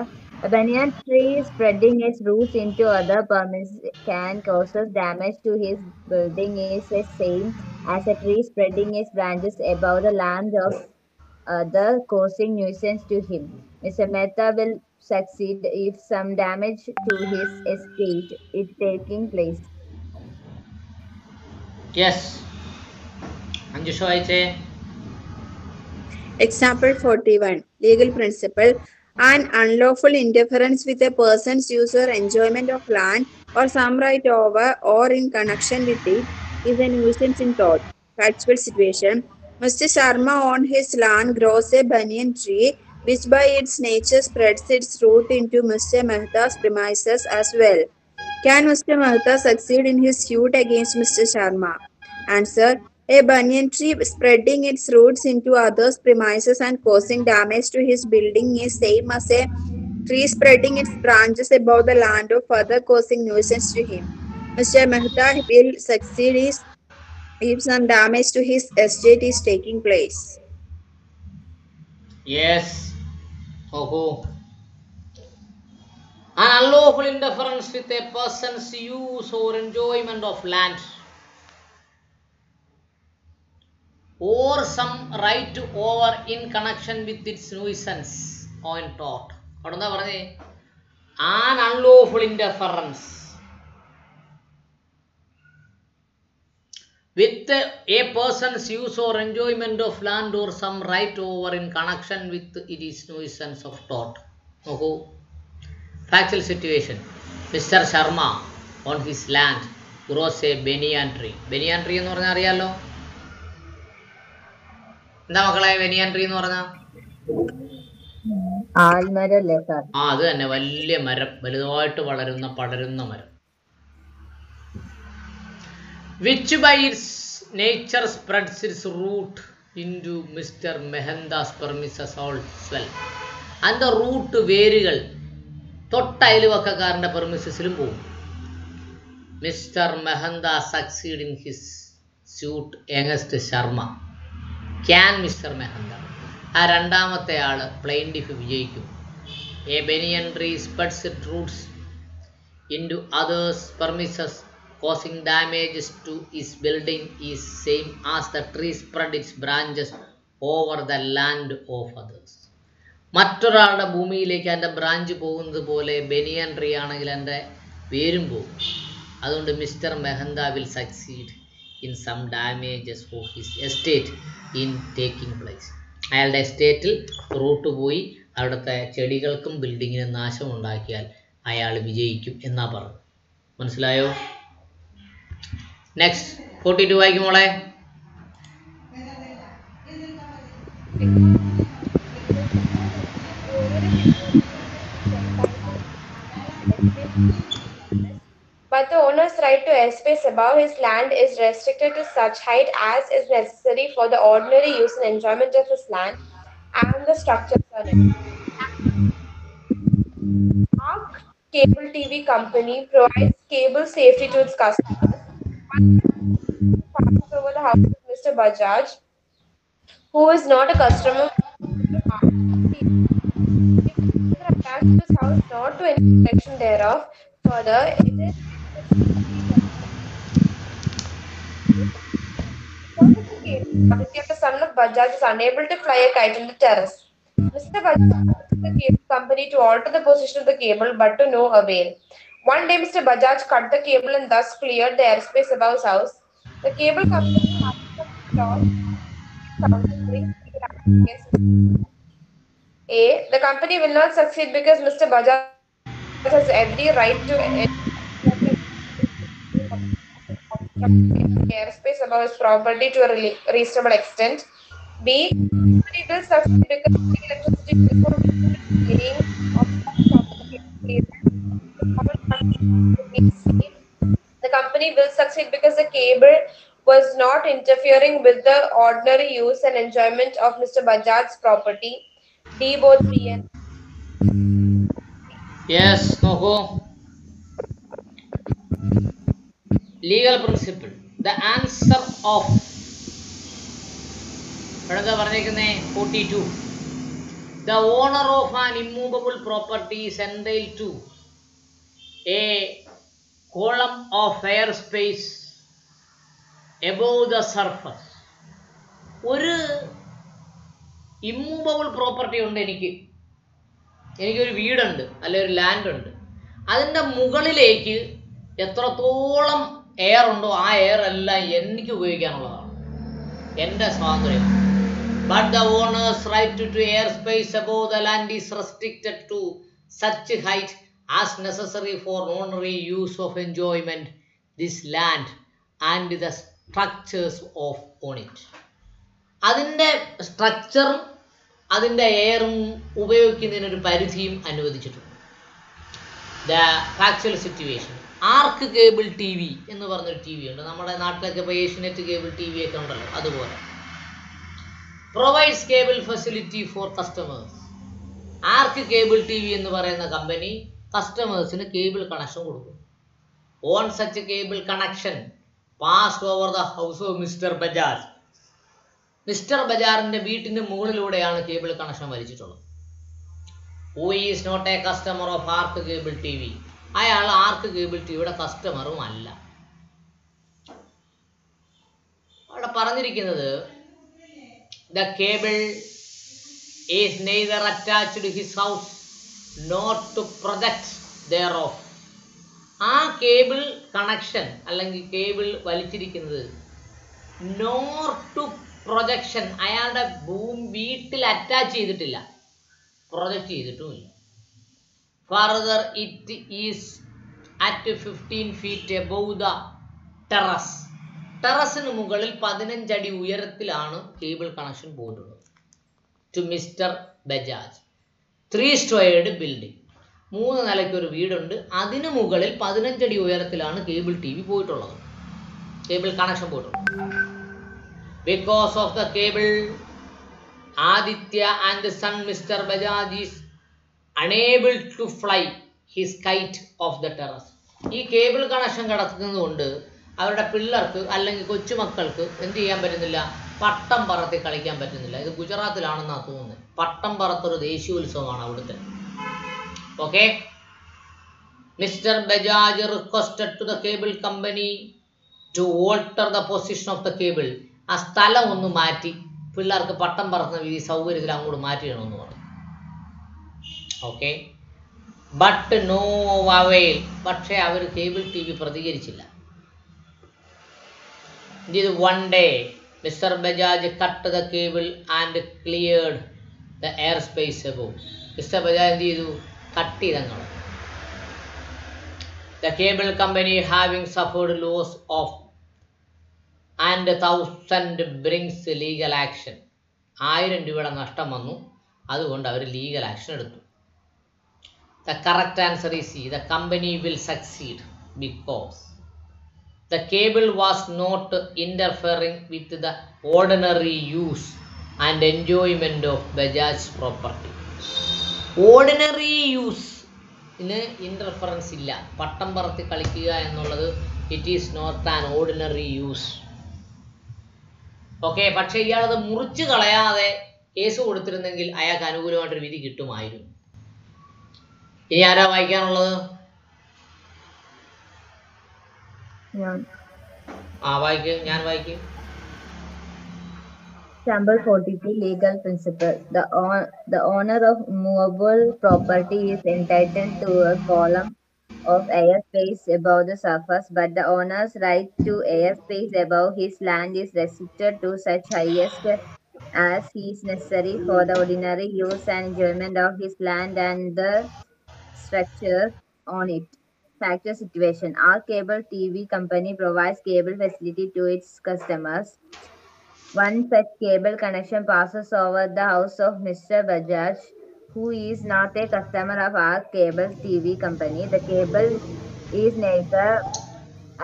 [SPEAKER 1] A banyan tree spreading its roots into other premises can cause damage to his building is the same as a tree spreading its branches above the land of other causing nuisance to him. Mr. Mehta will succeed if some damage to his estate is taking place.
[SPEAKER 2] Yes. Anjusha വായിച്ചേ.
[SPEAKER 5] Example 41. Legal principle. An unlawful interference with a person's use or enjoyment of land or some right over or in connection with it is a nuisance in tort. Factual situation. Mr. Sharma on his land grows a banyan tree, which by its nature spreads its root into Mr. Mehta's premises as well. Can Mr. Mehta succeed in his suit against Mr. Sharma? Answer. A banyan tree spreading its roots into others' premises and causing damage to his building is same as a tree spreading its branches above the land of other causing nuisance to him. Mr. Mehta will succeed if some damage to his estate is taking place.
[SPEAKER 2] Yes. നോക്കൂ. An unlawful interference with a person's use or enjoyment of land or some right over in connection with its nuisance on tort. അവിടെ എന്താ പറഞ്ഞേ? An unlawful interference with a person's use or enjoyment of land or some right over in connection with its nuisance of tort. നോക്കൂ. Factual situation. Mr. Sharma on his land grows a banyan tree. Banyan tree എന്ന് പറഞ്ഞാൽ അറിയാലോ? എന്താ മക്കളെ banyan tree എന്ന് പറഞ്ഞാൽ?
[SPEAKER 1] ആൽമരല്ലേ sir?
[SPEAKER 2] ആ, അത് തന്നെ. വലിയ മരം, വലുതായിട്ട് പടരുന്ന മരം. Which by its nature spreads its root into Mr. Mehenda's premises as well. And the root വേരുകൾ തൊട്ടയൽവക്കക്കാരൻ്റെ പെർമിസസിലും പോകും. Mister Mehanta succeed in his suit against Sharma. Can Mister Mehanta, ആ രണ്ടാമത്തെ ആള് പ്ലെയിൻറ്റിഫ് വിജയിക്കും. A banyan tree spreads it roots into others premises causing damages to its building is same as the tree spread its branches over the land of others. മറ്റൊരാളുടെ ഭൂമിയിലേക്ക് എൻ്റെ branch പോകുന്നത് പോലെ ബനിയൻ tree ആണെങ്കിൽ എൻ്റെ പേരും പോകും. അതുകൊണ്ട് Mister Mehanta will succeed in some damages for his estate in taking place. അയാളുടെ എസ്റ്റേറ്റിൽ റൂട്ട് പോയി അവിടുത്തെ ചെടികൾക്കും ബിൽഡിങ്ങിനും നാശമുണ്ടാക്കിയാൽ അയാൾ വിജയിക്കും എന്നാ പറഞ്ഞു. മനസ്സിലായോ? നെക്സ്റ്റ് 42 വായിക്കും മോളെ.
[SPEAKER 3] But the owner's right to airspace above his land is restricted to such height as is necessary for the ordinary use and enjoyment of his land and the structures on it. Arc Cable TV Company provides cable safety to its customers. Passes over the house of Mr. Bajaj, who is not a customer of Arc TV. If the attached to his house not to any protection thereof, further it is because of the cable quantity of the son of Bajaj is unable to fly a kite in the terrace. Mr. Bajaj asked the cable company to alter the position of the cable, but to no avail. One day, Mr. Bajaj cut the cable and thus cleared the airspace above his house. The cable company has lost counterclaims against A. The company will not succeed because Mr. Bajaj has every right to airspace above his property to a reasonable extent. B. The company will succeed because the electricity will laying of the company will succeed because the cable was not interfering with the ordinary use and enjoyment of Mr. Bajaj's property. D. Both B and
[SPEAKER 2] yes, നോക്കൂ. Legal principle. The answer of എന്താ പറഞ്ഞേക്കുന്നേ? 42. The owner of an immovable property is entitled to a column of airspace above the surface. ഒരു immovable property ഉണ്ട്. എനിക്കൊരു വീടുണ്ട്, അല്ലെ ഒരു land ഉണ്ട്. അതിൻ്റെ മുകളിലേക്ക് എത്രത്തോളം എയർ ഉണ്ടോ ആ എയർ എല്ലാം എനിക്ക് ഉപയോഗിക്കാനുള്ളതാണ്, എൻ്റെ സ്വാതന്ത്ര്യം. But the owner's right to airspace above the land is restricted to such height as necessary for ordinary use of enjoyment this land and the structures of on it. അതിൻ്റെ സ്ട്രക്ചറും അതിൻ്റെ എയറും ഉപയോഗിക്കുന്നതിനൊരു പരിധിയും അനുവദിച്ചിട്ടുണ്ട്. The factual situation. ആർക്ക് cable T V എന്ന് പറഞ്ഞൊരു T V ഉണ്ട് നമ്മുടെ നാട്ടിലൊക്കെ. ഇപ്പോൾ ഏഷ്യനെറ്റ് കേബിൾ ടി വി ഒക്കെ ഉണ്ടല്ലോ, അതുപോലെ provides cable facility for customers. Arc cable T V എന്ന് പറയുന്ന കമ്പനി കസ്റ്റമേഴ്സിന് കേബിൾ കണക്ഷൻ കൊടുക്കും. On such cable connection passed over the house of mister Bajaj. Mister ബജാറിന്റെ വീട്ടിന്റെ മുകളിലൂടെയാണ് കേബിൾ കണക്ഷൻ വലിച്ചിട്ടുള്ളത്. Who is not a customer of Arc cable T V. അയാൾ Arc cable ടിവിയുടെ കസ്റ്റമറും അല്ല. അവിടെ പറഞ്ഞിരിക്കുന്നത് the cable is neither attached to his house nor to project thereof. ആ കേബിൾ കണക്ഷൻ അല്ലെങ്കിൽ കേബിൾ വലിച്ചിരിക്കുന്നത് നോർ ടു പ്രൊജക്ഷൻ, അയാളുടെ വീട്ടിൽ അറ്റാച്ച് ചെയ്തിട്ടില്ല, പ്രൊജക്റ്റ് ചെയ്തിട്ടുമില്ല. Further it is at 15 feet above the terrace. ടെറസിന് മുകളിൽ 15 അടി ഉയരത്തിലാണ് കേബിൾ കണക്ഷൻ പോയിട്ടുള്ളത്. To mister Bajaj 3-stored building. 3 നിലയ്ക്ക് ഒരു വീടുണ്ട്, അതിന് മുകളിൽ 15 അടി ഉയരത്തിലാണ് കേബിൾ ടി വി പോയിട്ടുള്ളത്, കേബിൾ കണക്ഷൻ പോയിട്ടുള്ളത്. Because of the cable Aditya and son mister Bajaj is unable to fly his KITE of the terrace. ഈ കേബിൾ കണക്ഷൻ കിടക്കുന്നത് കൊണ്ട് അവരുടെ പിള്ളേർക്ക് അല്ലെങ്കിൽ കൊച്ചുമക്കൾക്ക് എന്ത് ചെയ്യാൻ പറ്റുന്നില്ല, പട്ടം പറത്തി കളിക്കാൻ പറ്റുന്നില്ല. ഇത് ഗുജറാത്തിലാണെന്നാണ് തോന്നുന്നത്. പട്ടം പറത്തൊരു ദേശീയോത്സവമാണ് അവിടുത്തെ. Okay. Mister Bajaj requested to the cable company to alter the position of the cable. ആ സ്ഥലം ഒന്ന് മാറ്റി പിള്ളേർക്ക് പട്ടം പറത്തുന്ന ഈ സൗകര്യത്തിൽ അങ്ങോട്ട് മാറ്റിയിടണമെന്ന് പറഞ്ഞു. ഓക്കെ. But no avail. പക്ഷേ അവർ കേബിൾ ടി വി പ്രതികരിച്ചില്ല. എന്ത് ചെയ്തു? One day mister Bajaj cut the cable and cleared the air space above. Mister Bajaj എന്ത് ചെയ്തു? കട്ട് ചെയ്തങ്ങൾ. The cable company having suffered loss of and 1000 brings legal action. 1000 രൂപയുടെ നഷ്ടം വന്നു. അതുകൊണ്ട് അവർ ലീഗൽ ആക്ഷൻ എടുത്തു. The correct answer is C. The company will succeed because the cable was not interfering with the ordinary use and enjoyment of Bajaj property. Ordinary use ഇന് interference ഇല്ല. പട്ടം പറത്തി കളിക്കുക എന്നുള്ളത് it is not an ordinary use. Okay. പക്ഷേ ഇയാളത് മുറിച്ച് കളയാതെ കേസ് കൊടുത്തിരുന്നെങ്കിൽ അയാൾക്ക് അനുകൂലമായിട്ടൊരു വിധി കിട്ടുമായിരുന്നു. ഇനി ആരാ വായിക്കാനുള്ളത്? വായിക്ക്. ഞാൻ വായിക്കും.
[SPEAKER 1] Example 42 Legal Principle. The owner of movable property is entitled to a column of airspace above the surface, but the owner's right to airspace above his land is restricted to such highest as is necessary for the ordinary use and enjoyment of his land and the structure on it. Factor situation. Our cable TV company provides cable facility to its customers. One such cable connection passes over the house of Mr. Bajaj, who is not a customer of our cable TV company. The cable is neither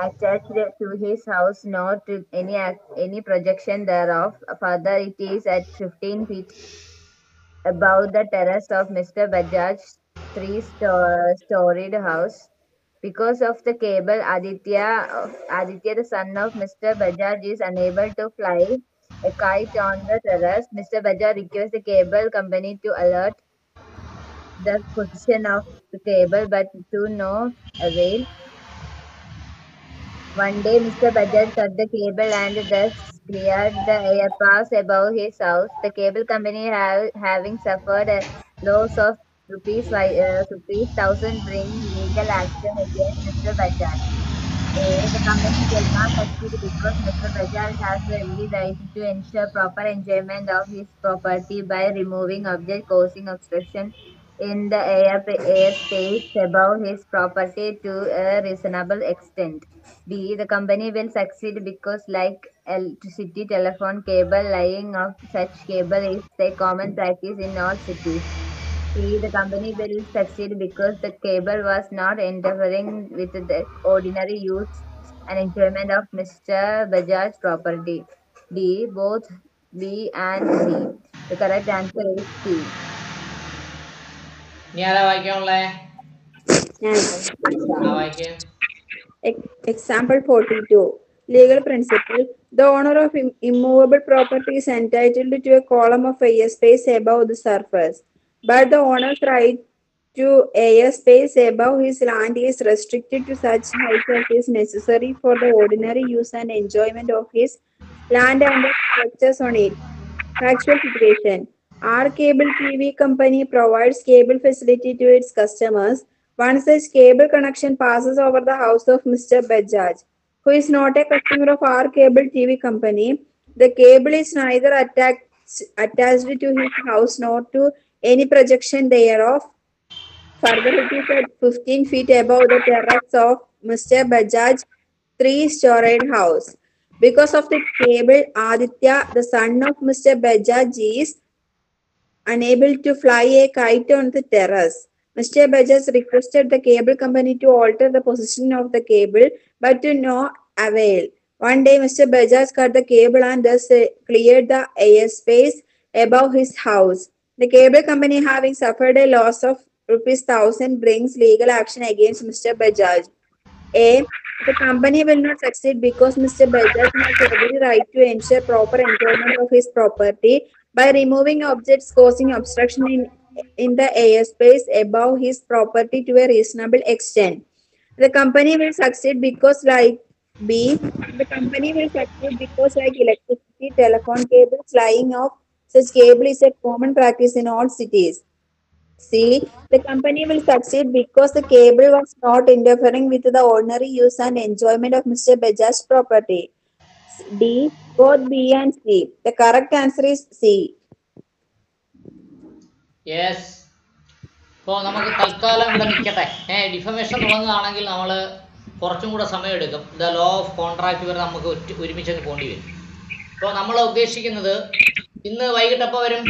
[SPEAKER 1] attached to his house nor to any projection thereof. Further, it is at 15 feet above the terrace of Mr. Bajaj's three-storied house. Because of the cable, Aditya, the son of Mr. Bajaj, is unable to fly a kite on the terrace. Mr. Bajaj requests the cable company to alert the position of the cable, but to no avail. One day, Mr. Bajaj cut the cable and thus cleared the air pass above his house. The cable company, having suffered a loss of rupees 1,000, bring legal action against Mr. Bajaj. The company will not succeed because Mr. Bajaj has the every right to ensure proper enjoyment of his property by removing objects causing obstruction in the airspace above his property to a reasonable extent. B. The company will succeed because, like electricity, telephone cable, laying of such cable is a common practice in all cities. C. The company will succeed because the cable was not interfering with the ordinary use and enjoyment of Mr. Bajaj's property. D. Both B and C. The correct answer is C.
[SPEAKER 2] ഇനി ആരാ വായിക്കാനുള്ളേ?
[SPEAKER 5] ഞാൻ
[SPEAKER 2] വായിക്കേ.
[SPEAKER 5] Example 42. Legal principle. The owner of immovable property is entitled to a column of air space above the surface, but the owner's right to air space above his land is restricted to such height as is necessary for the ordinary use and enjoyment of his land and the structures on it. Factual situation. Our cable TV company provides cable facility to its customers. One such cable connection passes over the house of Mr. Bajaj, who is not a customer of our cable TV company. The cable is neither attached to his house nor to any projection thereof. Further, it is at 15 feet above the terrace of Mr. Bajaj's three-storied house. Because of the cable, Aditya, the son of Mr. Bajaj, is unable to fly a kite on the terrace. Mr. Bajaj requested the cable company to alter the position of the cable, but to no avail. One day, Mr. Bajaj cut the cable and thus cleared the airspace above his house. The cable company, having suffered a loss of rupees 1,000, brings legal action against Mr. Bajaj. A. The company will not succeed because Mr. Bajaj has every right to ensure proper enjoyment of his property by removing objects causing obstruction in the airspace above his property to a reasonable extent. The company will succeed because, like B, the company will succeed because, like electricity, telephone cables, flying off such cable is a common practice in all cities. C. The company will succeed because the cable was not interfering with the ordinary use and enjoyment of Mr. Bajaj's property. D. Both B and C. The correct answer is C.
[SPEAKER 2] Yes. ഇപ്പോൾ നമുക്ക് തൽക്കാലം ഇവിടെ നിൽക്കട്ടെ. Defamation തുടങ്ങുകയാണെങ്കിൽ നമ്മൾ കുറച്ചും കൂടെ സമയം എടുക്കും. ദ ലോ ഓഫ് കോൺട്രാക്ട് വരെ നമുക്ക് ഒരുമിച്ചങ്ങ് പോകേണ്ടി വരും. ഇപ്പോൾ നമ്മൾ ഉദ്ദേശിക്കുന്നത് ഇന്ന് വൈകിട്ട് എപ്പോൾ വരും?